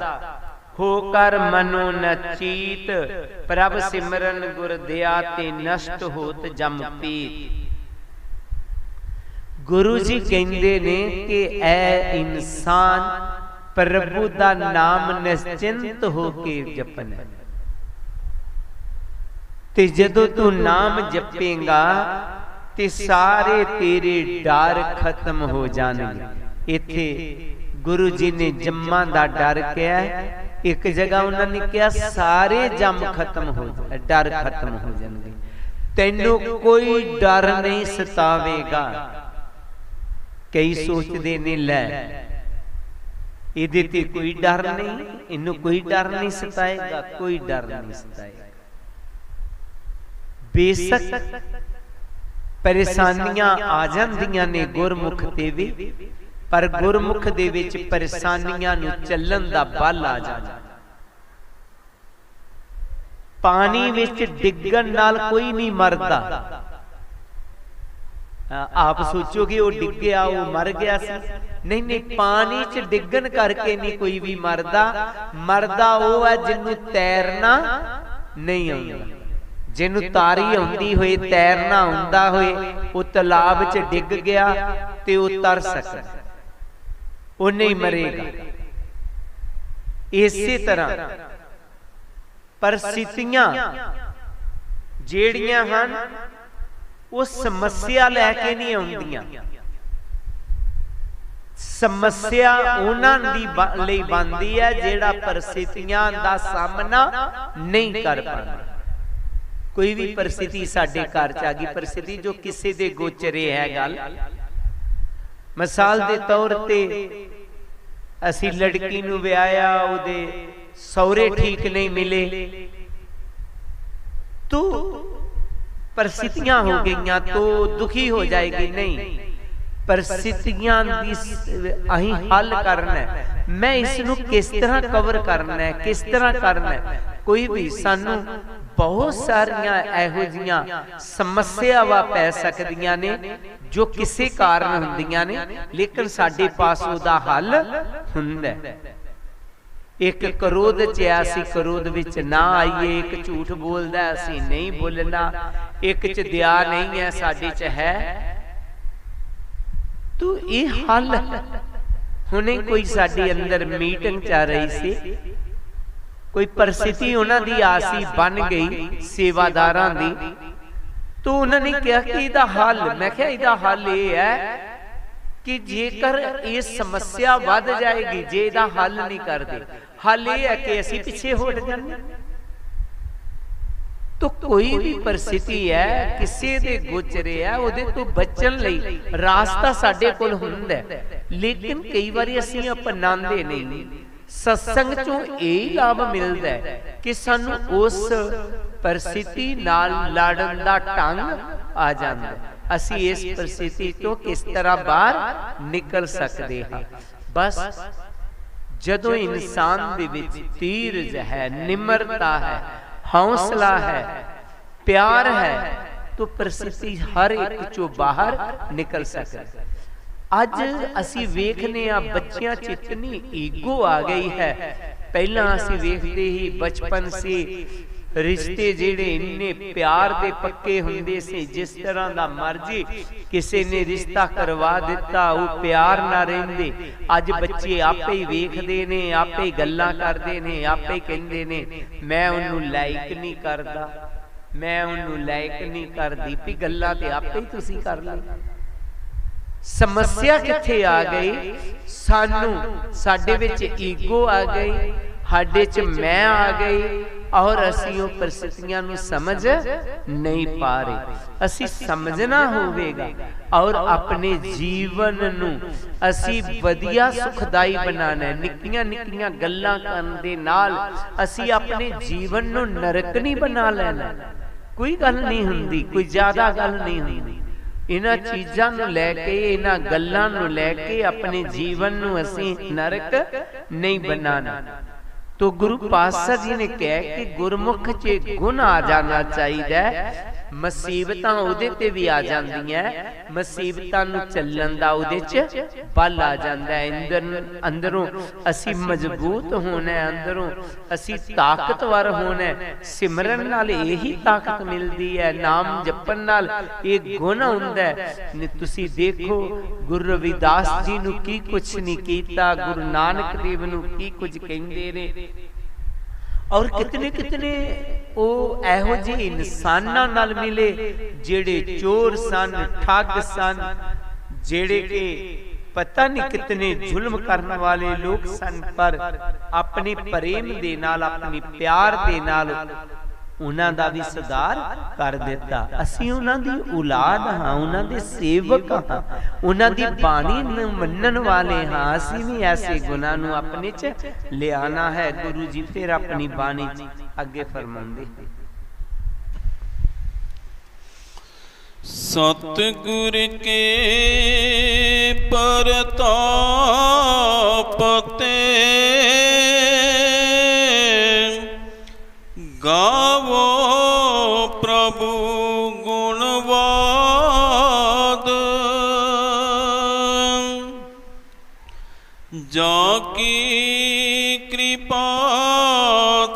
होकर मनो न चीत, प्रभ सिमरन गुर दया ते नष्ट होत जम पीत। गुरु जी कहंदे ने कि ऐ इंसान प्रभु दा नाम निश्चिंत होके जपना। ते जदों तू नाम जपेगा ते सारे तेरे डर खत्म हो जाएंगे। इथे गुरु जी ने जम्मा दा डर कहा, एक जगह उन्होंने कहा सारे जम खत्म हो जाए, डर खत्म हो जाएंगे, तेनों कोई डर नहीं सतावेगा। कई सोचते ने लै इहदे ते कोई डर नहीं, इन्हू कोई डर नहीं सताएगा, कोई डर नहीं सताएगा। बेशक परेशानियां आ जांदियां ने गुरमुख ते भी, पर गुरमुख दे विच परेशानियां नू चलन दा बल आ जांदा। पानी विच डिग्गण नाल कोई नहीं मरदा। आप सोचोगे वो डिग गया, वो मर गया सी, नहीं नहीं, पानी च डिगन करके नहीं कोई भी मरदा। मरदा वो है जिन्नू तैरना नहीं आउंदा, जिन्नू तारी आउंदी होए, तैरना आउंदा होए, वो तालाब च डिग गया ते वो तर सकदा, वो नहीं मरेगा। इसी तरह परिस्थितियां जेड़ियां हन वो समस्या लैके नहीं आउंदियां। समस्या उन्हां दी लई बनदी है जेड़ा परिस्थितियां दा सामना नहीं कर पांदा। कोई भी परिस्थिति साडे घर च आ गई, परिस्थिति जो किसी दे गोचरे है गल, मिसाल दे तौर ते असी लड़की नू विआया, उहदे सौरे ठीक नहीं मिले, तो परिस्थितियां हो गईयां तो दुखी हो जाएगी। नहीं, परिस्थितियां दी अहीं हल करना है। मैं इसनू किस तरह कवर करना है, किस तरह करना है। कोई भी सानू बहुत सारियां इहो जिहियां समस्यावां पै सकदियां ने जो किसी कारण हुंदियां ने, लेकिन साडे पास उहदा हल हुंदा है। एक क्रोध च असी क्रोध विच ना आइए, एक झूठ बोलदा असी नहीं बोलना, एक च दया नहीं है साडे च है, तो ये हल। हुणे कोई साडे अंदर मीटिंग चल रही सी, कोई परिस्थिति उन्हां दी आसी बन गई सेवादारां दी, तो उन्होंने कहा कि इहदा हल, मैं कहा इहदा हल ये है कि जेकर ये समस्या वध जाएगी, जे इहदा हल नहीं करदे, हल ये है कि असीं पिछे हट जाने। तो कोई भी परिस्थिति है किसी दे गोचरे है, उहदे तो बचन लई रास्ता साडे कोल हुंदा है, लेकिन कई बारी असीं अपनांदे नहीं। सत्संग चों यही लाभ मिलदा है कि सानू उस परिस्थिति नाल लड़न दा ढंग आ जांदा है। असीं इस परिस्थिति तो किस तरह बाहर निकल सकते हैं। बस जदों इंसान दे विच धीरज है, निमरता है, हौसला है, प्यार है, तो परिस्थिति हर एक चो बाहर निकल सकता। अज असी वेखने आ बच्चियां च इतनी ईगो आ गई है। पहला असी वेखते ही बचपन से रिश्ते जेड़े इन्ने प्यार दे पक्के हुंदे से, जिस तरह दा मर्जी किसी ने रिश्ता करवा दिता वो प्यार ना रहिंदे। अज बच्चे आपे ही वेखदे ने, आपे ही गल्लां करदे ने, आपे ही कहंदे ने मैं उन्नू लाइक नहीं करदा, मैं उन्होंने लायक नहीं करती भी गल्लां ते आपे ही तुसी कर ली। समस्या किथे आ गई, सानू साडे विच ईगो आ गई, साडे च मैं आ गई और असी वो परिस्थितियां नू समझ नहीं पा रहे। असी समझना होवेगा और अपने जीवन नू असी वधिया सुखदाई बनाना है। निक्कियां निक्कियां गल्लां करन दे नाल असी अपने जीवन नू नरक नहीं बना लेना। कोई गल नहीं हुंदी, कोई ज्यादा गल नहीं हुंदी। इन्हां चीजां नू लैके, इन्हां गल्लां नू लैके अपने जीवन नू असी नरक नहीं बनाना। तो गुरु पातशाह जी ने कहा कि गुरमुख च गुण आ जाना चाहिए। मुसीबतां उहदे ते भी आ जांदियां, मुसीबतां नू चलण दा उहदे च बल आ जांदा है। अंदरों असी मजबूत होना है, अंदरों असी ताकतवर होना है। सिमरन नाल यही ताकत मिलती है, नाम जपन नाल एक गुण हुंदा है। तुसी देखो गुरु रविदास जी नू की कुछ नहीं कीता, गुरु नानक देव नू की कुछ कहंदे ने, और कितने कितने वो एहो जे इंसानां नाल मिले जेड़े चोर सन, ठग सन, जेड़े के पता नहीं कितने जुल्म करने वाले लोग सन, पर अपने प्रेम दे नाल, अपनी प्यार दे नाल उन्हां दा भी सुधार कर दिता। असी उन्हां दी औलाद हां, उन्हां दे सेवक हां, उन्हां दी बाणी नूं मन्नण वाले हां। असी भी ऐसे गुणां नूं अपने च लियाना है। गुरु जी फिर अपनी बाणी च अगे फरमाउंदे, सतगुर के परताप ते गावो प्रभु गुणवाद, जाकी कृपा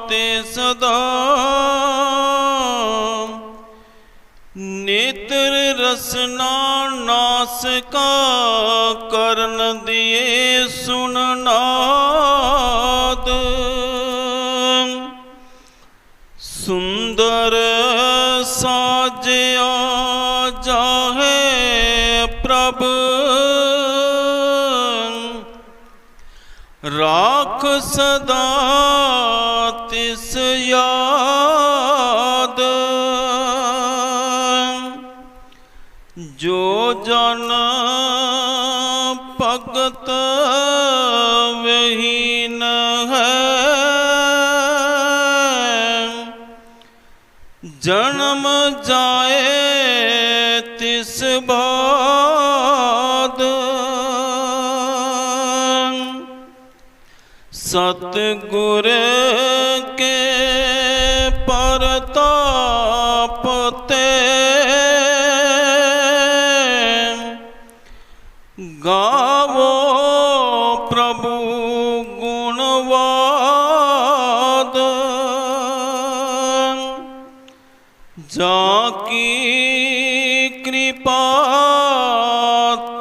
ते सदा नेत्र रसना नास का करन दिए सुननाद, सुंदर साजया जाहे प्रभ, राख सदा तिस याद, जो जन भगत विहीन है, जन्म जाए तिस बाद, सतगुर के परताप ते गावो प्रभु गुणवाद, जाकी कृपा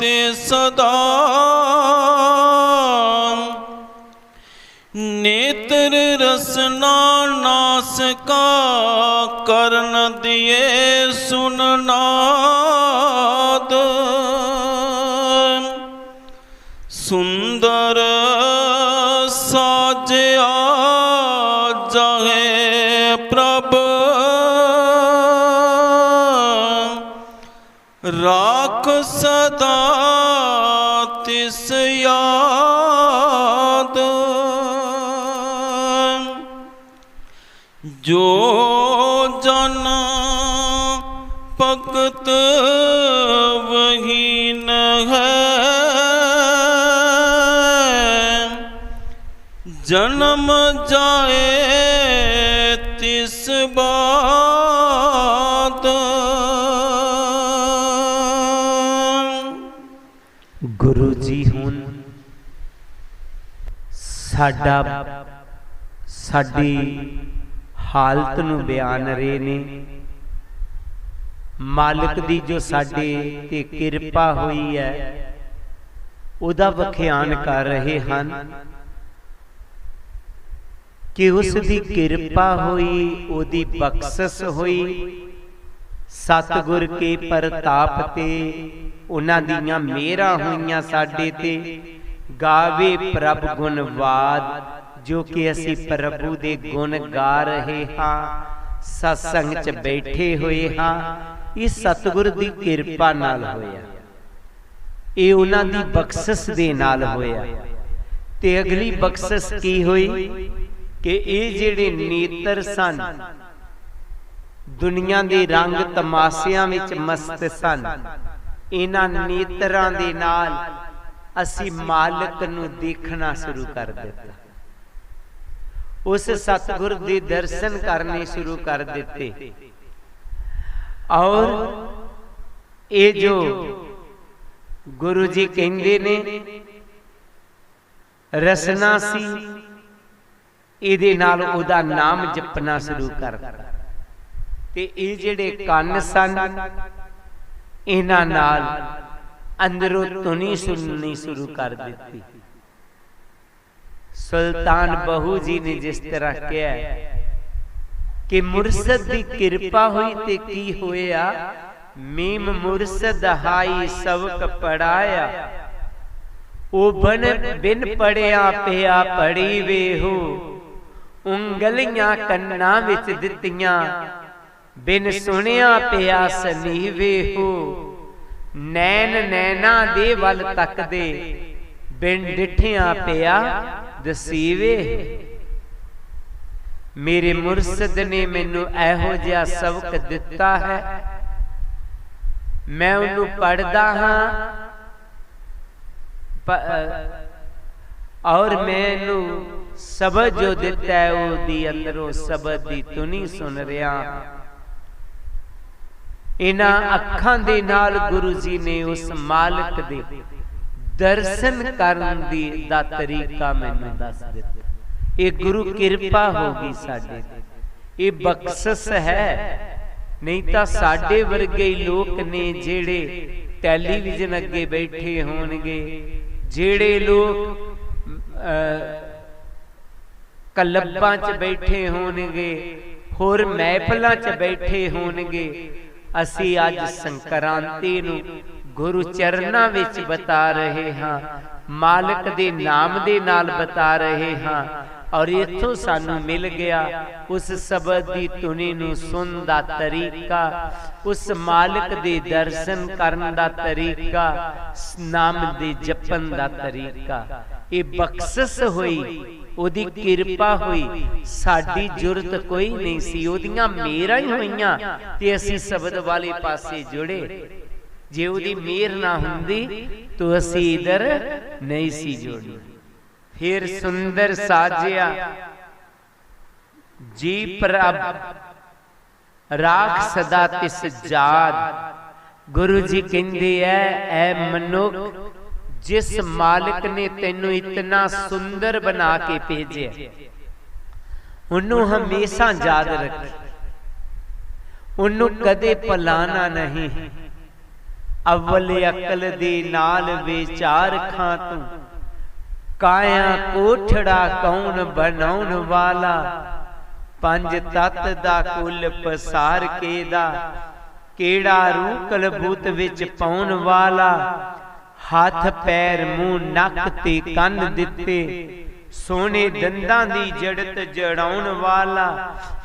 ते सदा नेत्र रसना नास का करन दिए सुननाद, सुंदर साजया जाहे प्रभ, राख सदा तिस याद, जो जन भगत विहीन है, जन्म जाए तिस बाद। गुरु जी हुण साडी हालत नूं बयान रहे ने। मालिक दी जो साडे ते किरपा हुई है उहदा वखियान कर रहे हैं। कि उसकी कृपा हुई, ओदी बख्शिश हुई, सतगुर के प्रताप ते उन्हां दीयां मेहरां होईयां साडे ते। गावे प्रभ गुणवाद, जो कि असी प्रभु दे गुण गा रहे हाँ, सत्संग च बैठे हुए हाँ, ये सतगुर दी किरपा नाल होया, ये उन्हां दी बख्शिश दे नाल होया। ते अगली बख्शिश की हुई कि ये जिहड़े नेत्र सन, दुनिया दे रंग तमाशियां विच मस्त सन, इन्हां नेत्रां दे नाल असी मालिक नूं देखना शुरू कर दिता, उस सतगुर दे दर्शन करने शुरू कर दिते। और ये जो गुरु जी कहंदे ने रसना सी, इहदे नाल उहदा नाम जपना शुरू करता। ते ये जिहड़े कंन सन, इन्हां नाल अंदरों धुनी सुननी शुरू कर दिती। सुल्तान बहू जी ने जिस तरह कहा कि मुरसद की कृपा हुई ते की होया, मीम मुरसद हाई सबक पढ़ाया, ओ बन बिन पढ़िया पिया पढ़ी वे हो, उंगलियां कन्ना विच दित्तियां, बिन सुनिया पिया सनीवे हो, नैन नैना दे वल तकदे, बिन डिठिया पिया दसीवे। मेरे मुरसद ने मैनू एहो जिहा सबक दिता है, मैं उन्हूं पढ़दा हाँ और मैनू शब्द जो दिता है ओदी अंदरों शब्द दी धुनी सुन रहा। इन्हां अखां दे नाल गुरु जी ने उस मालिक दे दर्शन करन दी दा तरीका मैनू दस दिता। ये गुरु कृपा होगी साडे, ये बख्शिश है। नहीं तां साडे वर्गे लोक ने जेड़े टैलीविजन अगे बैठे होणगे, जेड़े लोग क्लबां च बैठे होणगे, होर महफिलां च बैठे होणगे, असी अज संक्रांति नूं गुरु चरनां विच बता रहे हाँ, मालिक दे नाम दे नाल बता रहे हाँ। और इत्थों सानू मिल गया उस शब्द दी धुनी नूं सुन दा तरीका, उस मालिक दे दर्शन करन दा तरीका, नाम दे जपन दा तरीका। ये बख्शिश हुई, ओदी किरपा हुई, साडी जुरत कोई नहीं सी, ओदियां मेहरां ही होईयां ते असी शब्द वाले पासे जुड़े। जे ओदी मेहर ना हुंदी तो असी इधर नहीं सी जुड़े। फिर सुंदर साजिया जी प्रभ राख सदा तिस जाद। गुरु जी कहंदे ऐ मनुख, जिस मालिक ने तेनू इतना सुंदर बना के भेजे, उन्हों हमेशा याद रखे, उन्हों कदे भुलाना नहीं। अव्वल अकल दे नाल विचार खां तू, काया कोठड़ा कौन बनाउन वाला, पंज तत दा कुल पसार के दा, केड़ा रूह कलबूत विच पाउन वाला, हाथ पैर मुंह नक ते कन दिते, सोने दंदां दी जड़त जड़ाउन वाला,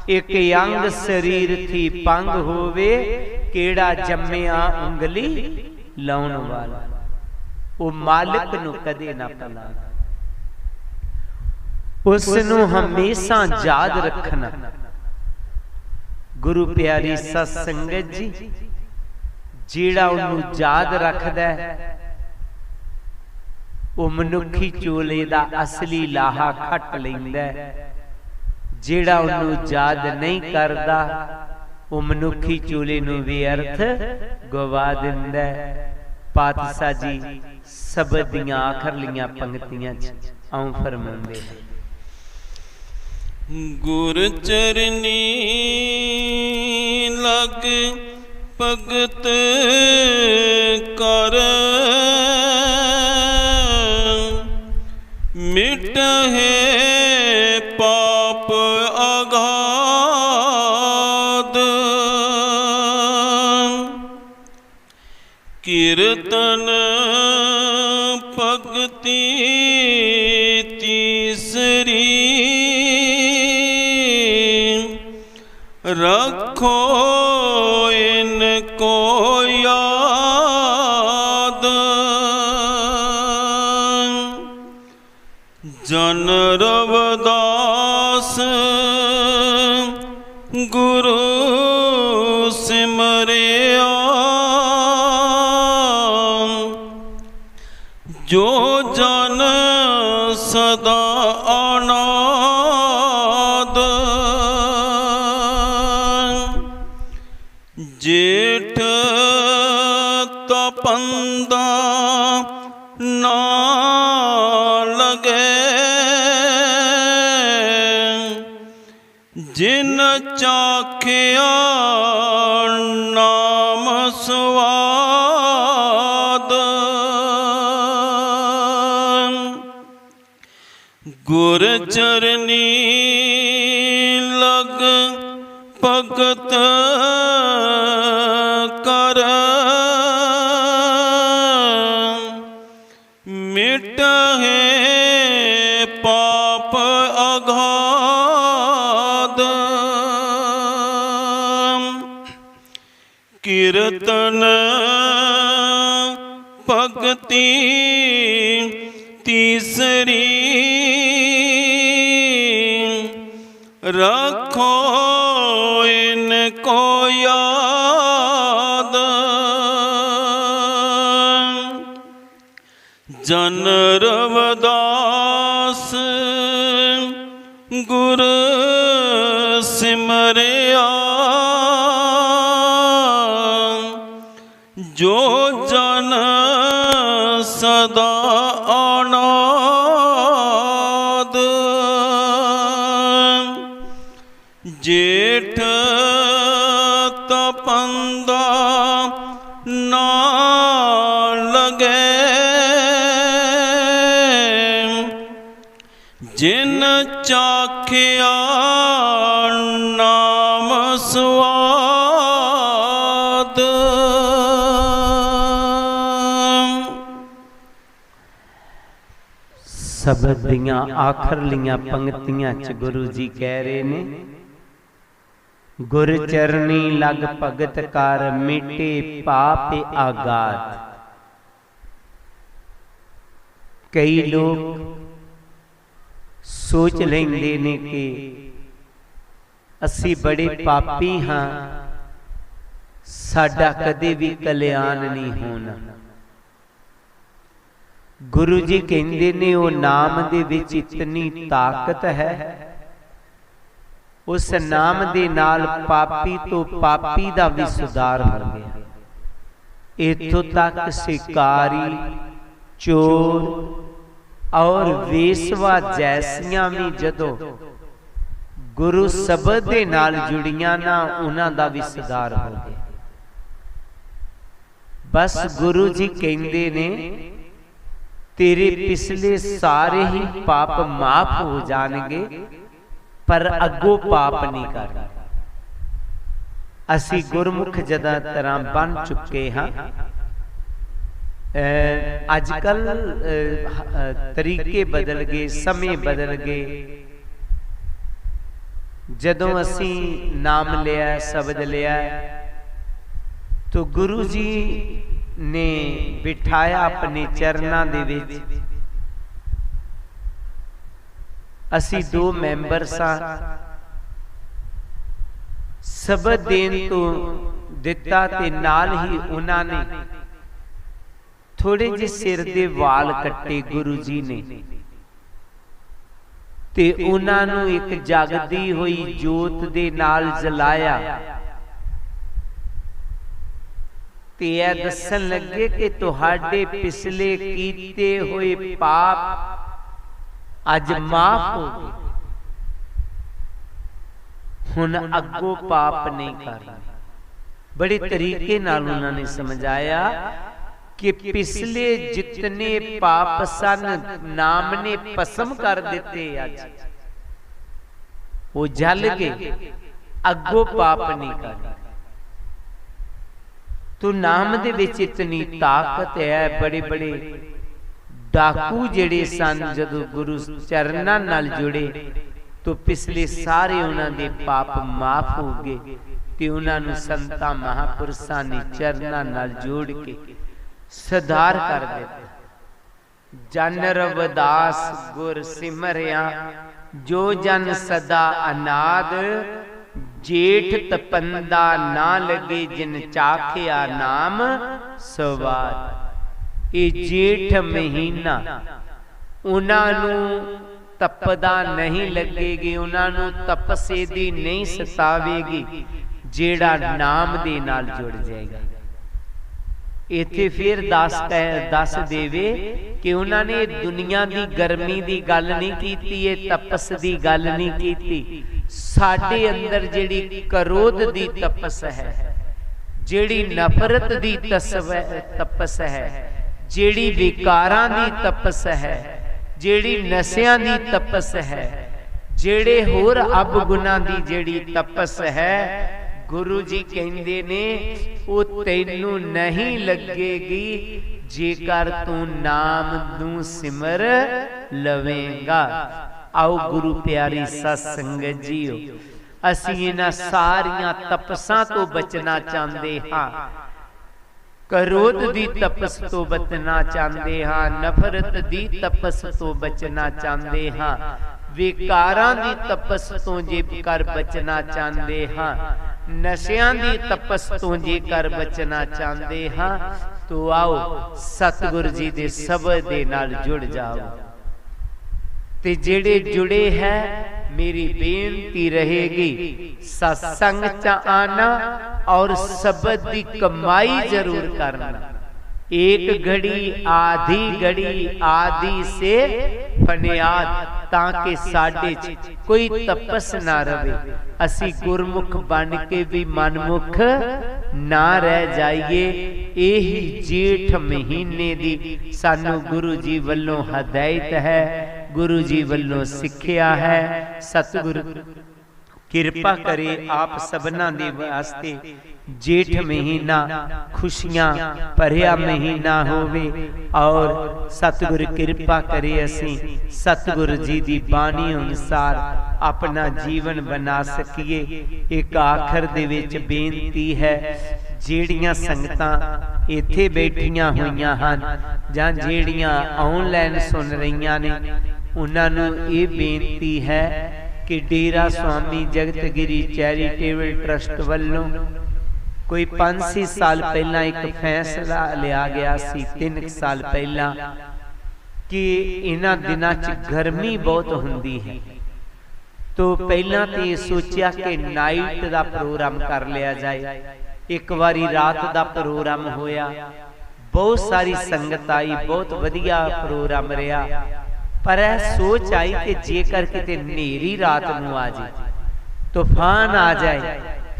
एक अंग शरीर थी पंग होवे, केड़ा जम्मिया उंगली लाउन वाला। वो मालिक नू कदे ना भुला, उसनू हमेशा याद रखना। गुरु प्यारी सत संगत जी, जेड़ा उन्नू याद रखदा है, वो मनुखी चोले दा असली लाहा खट लैंदा है। जेड़ा उन्नू याद नहीं करदा, वो मनुखी चोले नू व्यर्थ गवा दिंदा है। पातशाह जी शब्द दियां आखरलियां पंक्तियां च आऊं फरमाउंदे हैं, गुर चरनी लग भगत कर, मिटहे पाप पाप अगाध कीर्तन भगति तीसरी रखो इनको याद जन रविदास गुरु सिमरिया जो जन सदा अनाद जेठ तपंदा ना लगे जिन चाखिया नाम स्वाद गुर चरनी लग भगत कर मिटहे पाप अगाध कीर्तन भगति तीसरी रखो इनको याद जन रविदास गुर सिमरिया जो जन सदा अनाद जेठ तपंदा ना लगे जिन चाखिया नाम स्वाद शब्द दियां आखरलियां पंक्तियां च गुरु जी कह रहे ने गुर चरनी लग भगत कर मिटे पाप आगात। कई लोग सोच लेंदे ने कि असी बड़े पापी हाँ, साडा कदे भी कल्याण नहीं होना। गुरु जी कहंदे ने वो नाम दे विच इतनी ताकत है, उस नाम दे नाल पापी तो पापी दा भी सुधार हो गया। इत्थों तक शिकारी, चोर और वेसवा जैसियां भी जदों गुरु शब्द दे नाल जुड़ियां ना, उन्हां दा भी सुधार हो गया। बस गुरु जी कहंदे ने तेरे पिछले सारे ही पाप माफ हो जाएंगे, पर अगो पाप नहीं करना। असी गुरमुख जदा तरह बन चुके हाँ। अजकल तरीके बदल गए, समय बदल गए। जदों असी नाम लिया, शब्द लिया, तो गुरु जी ने बिठाया अपने चरणों दे विच। असी दो मैंबर सां, शब्द देन तो दिता ते नाल ही उन्होंने थोड़े जे सिर दे वाल कट्टे गुरु जी ने, ते उन्होंने एक जगदी हुई जोत दे नाल जलाया। ते यह दसन लगे कि तुहाडे पिछले कीते हुए पाप अज माफ हो गए, हुण अगो पाप नहीं करना। बड़े तरीके नाल उन्होंने समझाया कि पिछले जितने पाप सन नाम ने पसम कर दिते। अज वो जल के अगो पाप नहीं करना। तो नाम दे विच इतनी ताकत है। बड़े बड़े डाकू जिहड़े सन जदों गुरु चरनां नाल जुड़े तो पिछले सारे उन्हां दे पाप माफ हो गए ते उन्हां नूं संतां महापुरुषां ने चरनां नाल जोड़ के सुधार कर दिता। जन रविदास गुर सिमरिया जो जन सदा अनाद, जेठ तपंदा ना लगे जिन चाखिया नाम स्वाद। ये जेठ महीना उन्होंने तपदा नहीं लगेगी, उन्होंने तपसे दी नहीं सतावेगी जेड़ा नाम दे नाल जुड़ जाएगा। इथे फिर दस देवे कि उन्होंने दुनिया की गर्मी की गल नहीं की, तपस की गल नहीं की। साडे अंदर जिहड़ी क्रोध दी तपस है, जिहड़ी नफरत दी तपस है, जिहड़ी विकारां दी तपस है, जिहड़ी नशियां दी तपस है, जिहड़े होर अवगुणां दी जिहड़ी तपस है, गुरु जी कहंदे ने वो तैनू नहीं लगेगी जेकर तू नाम नू सिमर लवेगा। आओ गुरु प्यारी सत्संगत जीओ, असीं इन्हां सारियां तपसां तो बचना चाहते हाँ। क्रोध दी तपस तो बचना चाहते हाँ, नफरत दी तपस तो बचना चाहते हाँ, विकारां दी तपस तो जेकर बचना चाहते हाँ, नशियां दी तपस तो जेकर बचना चाहते हाँ, तो आओ सतगुरु जी दे शब्द दे नाल जुड़ जाओ। ते जेड़े जुड़े हैं मेरी बेनती रहेगी सत्संग च आना और शब्द की कमाई जरूर करना। एक घड़ी आदि से फनियाद, ताकि साडे कोई तपस ना रहे, असी गुरमुख बन के भी मनमुख ना रह जाइए। यही जेठ महीने दी सानू गुरु जी वल्लों हदायत है, गुरु जी वल्लों सिक्ख्या है। सतगुरु किरपा करे आप सबना दे वास्ते जेठ महीना खुशियां भरिया महीना होवे और सतगुरु किरपा करे असी सतगुरु जी दी बाणी अनुसार अपना जीवन बना सकिए। एक आखिर दे विच बेनती है, जेड़ियां संगतां इत्थे बैठियां होईयां हन जां जेड़ियां ऑनलाइन सुन रहीयां ने, उन्हां नूं ये बेनती है कि डेरा स्वामी जगत गिरी चैरिटेबल ट्रस्ट वालों कोई 5-6 साल पहला एक फैसला लिया गया सी, 3 साल पहला, कि इन्हां दिनां च गर्मी बहुत हुंदी है। तो पहला तो ये सोचा कि नाइट का प्रोग्राम कर लिया जाए। एक बारी रात का प्रोग्राम होया, बहुत सारी संगत आई, बहुत वधिया प्रोग्राम रहा। पर यह सोच आई कि जेकर किते नेरी रात नूं आ जाए, तूफान आ जाए,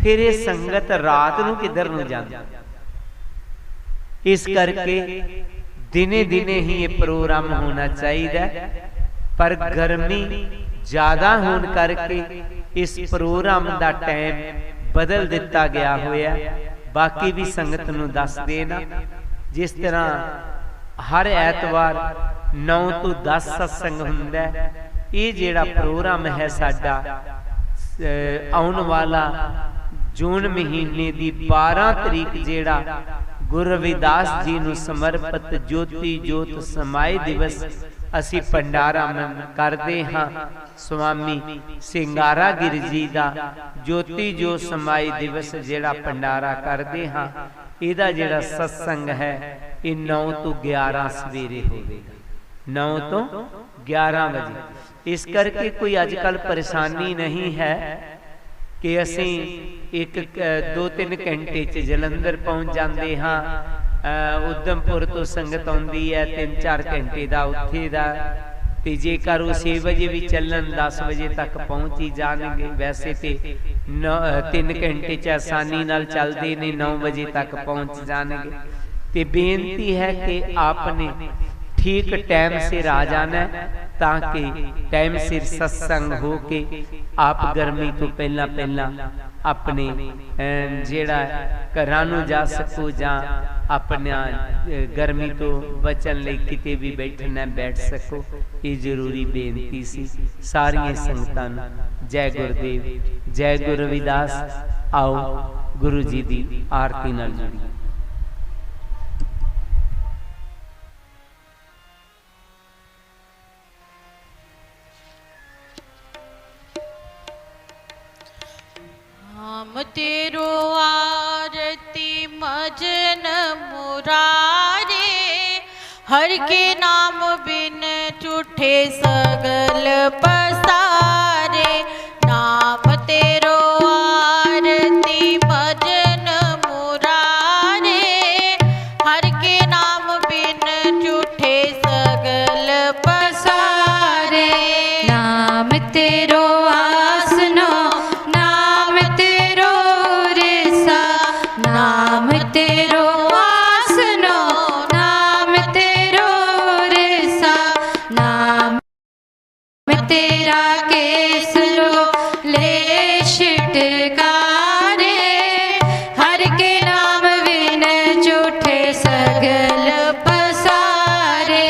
फिर ये संगत रात नूं किधर नूं जांदी। इस करके दिने दिने ही ये प्रोग्राम होना चाहिए। पर गर्मी ज्यादा होने करके इस प्रोग्राम का टाइम बदल दिता गया होया। बाकी भी संगत नूं दस देना, जिस तरह हर ऐतवार 9 तो 10 सत्संग हुंदा है। ये जिहड़ा प्रोग्राम है साडा आउण वाला जून महीने की 12 तरीक जिहड़ा गुरु रविदास जी नूं समर्पित ज्योति जोत समाए दिवस असी भंडारा करते हाँ। स्वामी सिंगारा गिर जी का ज्योति जो समाए दिवस जिहड़ा भंडारा करते हाँ, इहदा जिहड़ा सत्संग है ये 9 तो 11 सवेरे होवेगा, 9 तो 11 बजे। इस करके कोई अजकल परेशानी नहीं है कि असी 1-2-3 घंटे च जलंधर पहुंच जाते हाँ। उधमपुर तो संगत आउंदी है 3-4 घंटे का उत्थे दा, ते जेकर वो 6 बजे भी चलन 10 बजे तक पहुंच ही जाएंगे। वैसे तो 3 घंटे च आसानी नाल चलते ने, 9 बजे तक पहुंच जाएंगे। ते बेनती है कि आपने ठीक टाइम से आ जाना है। ताकि टाइम सिर सत्संग हो के आप गर्मी तो पहला पहला अपने जेड़ा घरां नूं जा सको जां अपना गर्मी तो बचन लई किते भी बैठना बैठ सको। ये जरूरी बेनती सी सारियां संगतां नूं। जय गुरुदेव, जय गुरु रविदास। आओ गुरु जी दी आरती नाल जुड़िए। नाम तेरो आरती मजन मुरारे, हर के नाम बिन झूठे सगल पसारे। नाम तेरो आरती मजन मुरारे, हर के नाम बिन झूठे सगल पसारे। नाम तेरो आसनो, नाम तेरो रिसा, नाम तेरो आसनो, नाम तेरो रिसा, नाम तेरा केसरो ले छिटकारे, हर के नाम बिन झूठे सगल पसारे।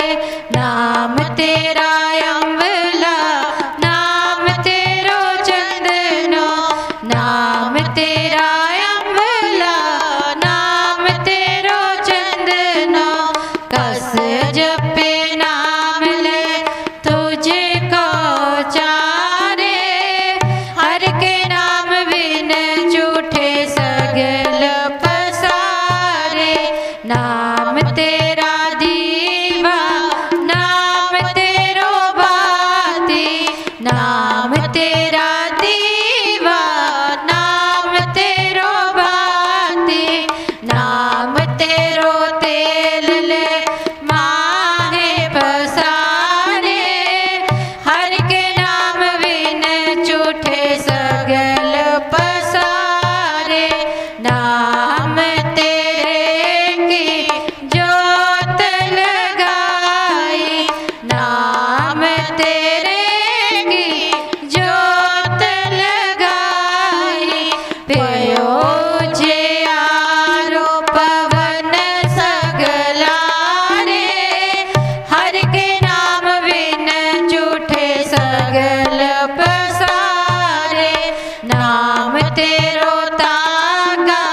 नाम तेरा अम्बला, नाम तेरो चंदनो, नाम तेरा अम्बला, नाम तेरो चंदनो, कस जपे नाम ले तुझको चारे, हर के नाम बिन झूठे सगल पसारे। नाम तेरा दीवा, नाम तेरो बाती, नाम तेरा दीवा, नाम तेरो बाती, नाम तेरो तेल ले माहे पसारे, हर के नाम बिन झूठे सगल पसारे। नाम तेरे की जोत लगाई, नाम तेरे की जोत लगाई, पयो जे आरो पवन सगलारे, हर के नाम बिन झूठे सगल पसारे। नाम तेरो तागा,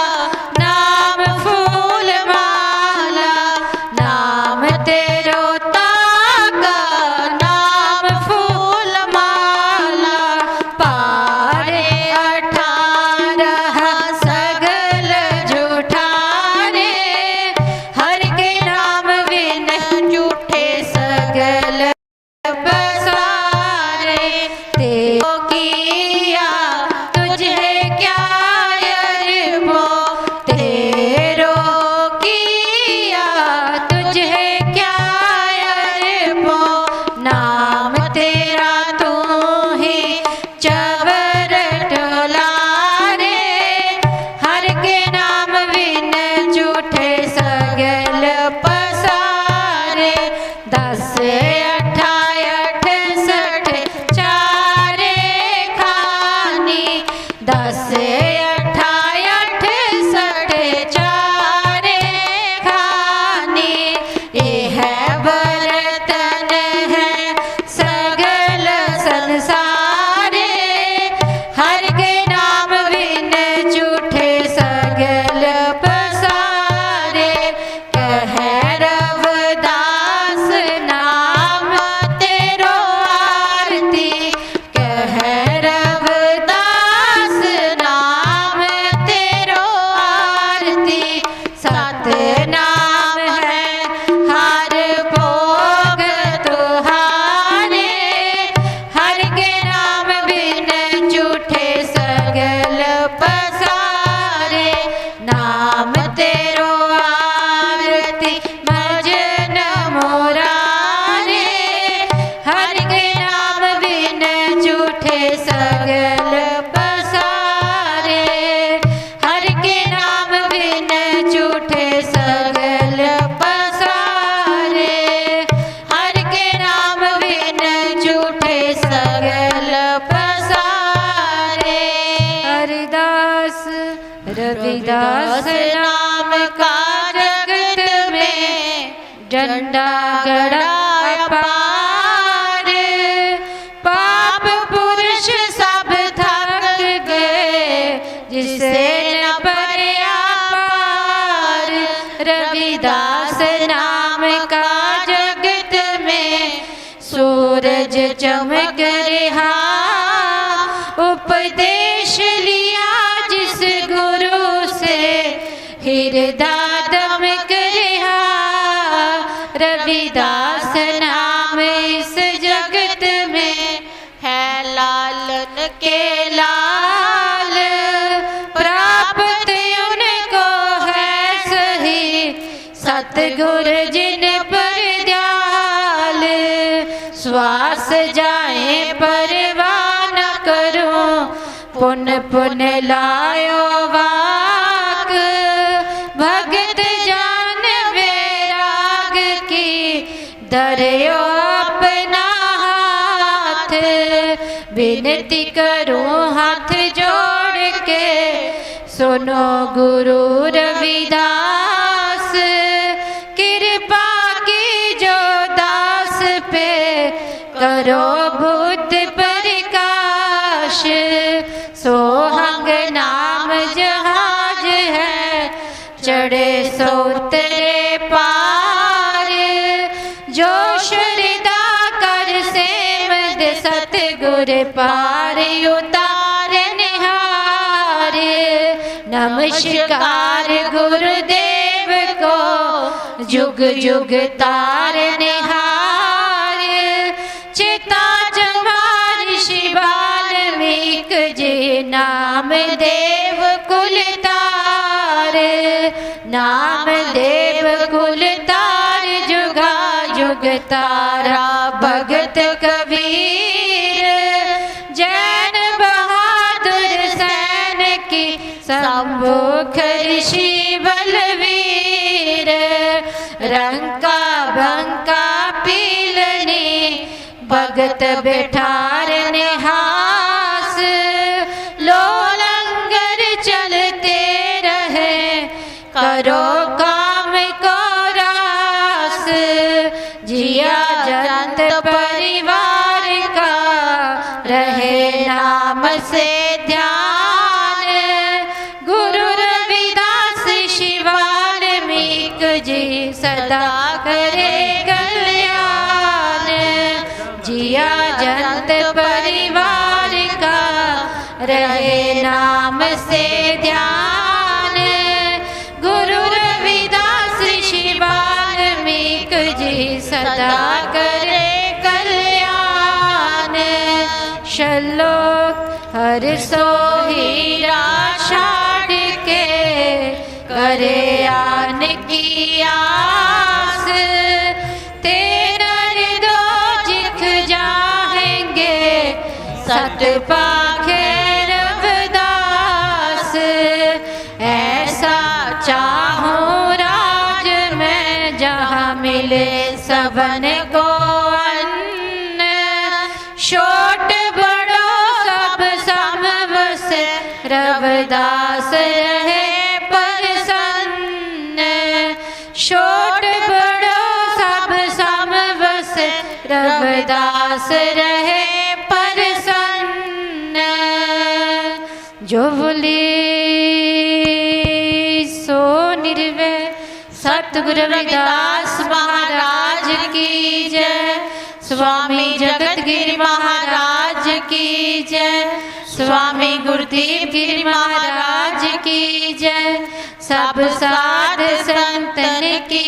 नाम फूल माला, नाम तेरो तागा, नाम फूल माला, पारे 18 सगल झूठारे, हर के नाम बिन झूठे सगल पसारे। तेरो किया तुझे क्या अरबो, तेरो किया तुझे क्या अरबो, नाम तेरा तू ही चबर टोलारे, हर के नाम बिन झूठे सगल पसारे। 10 8 68 चारे खानी, 10 8 68 चारे खानी, ये है बर्तन है सगल संसारे, हर के नाम बिन झूठे सगल पसारे। कह रविदास नाम तेरो आरती, कह रविदास नाम रविदास नाम का जगत में झंडा गड़ा अपार। पाप पुरुष सब थक गए जिसे न परया पार। रविदास नाम का जगत में सूरज चमक रहा। उपदेश लिया जिस गुरु से हृदय दमक रहा। रविदास नाम इस जगत में है लालन के लाल। प्राप्त उनको है सही सतगुर जिन पर दयाल। श्वास जाए परवाह न करूं पुन पुन लायो वाक। भगत जान वैराग की धर्यो अपना हाथ। विनती करूं हाथ जोड़ के सुनो गुरु रविदास। कृपा की जो दास पे करो बुद्ध प्रकाश। सोहंग नाम जहाज है चढ़े सो तेरे पार। जो श्रद्धा कर सेवद सतगुर पार उतार निहार। नमस्कार गुरुदेव को जुग जुग तार निहार। चिता जमार शिवाल मीक जी नाम देव कुल तार। नाम देव कुल तार जुगा जुग तारा भगत कबीर। जैन बहादुर सैन की सम्मुख ऋषि बलवीर। रंका बंका पीलनी भगत बैठार निहास। लो लंगर चलते रहे करो काम को रास। जिया जंत परिवार का रहे नाम से ध्यान। गुरु रविदास शिवाल मीक जी सदा करे कल्याण। जिया जंत परिवार का रहे नाम से ध्यान। गुरु रविदास शिवाल मीक जी सदा करे कल्याण। श्लोक हर सो हीरा छाड़ के करे आन की आस। तेरा दो जिख जाएंगे सत पाखे रविदास। ऐसा चाहूं राज में जहाँ मिले सबन को अन्न। छोट बड़ो सब समवस रविदास रहे प्रसन्न। छोट बड़ो सब समवस रविदास रहे प्रसन्न। जो बोले सो निर्वय सतगुरु रविदास महाराज की जय। स्वामी जगत गिरि महाराज की जय। स्वामी गुरुदेव गिरि महाराज की जय। सब साध संतन की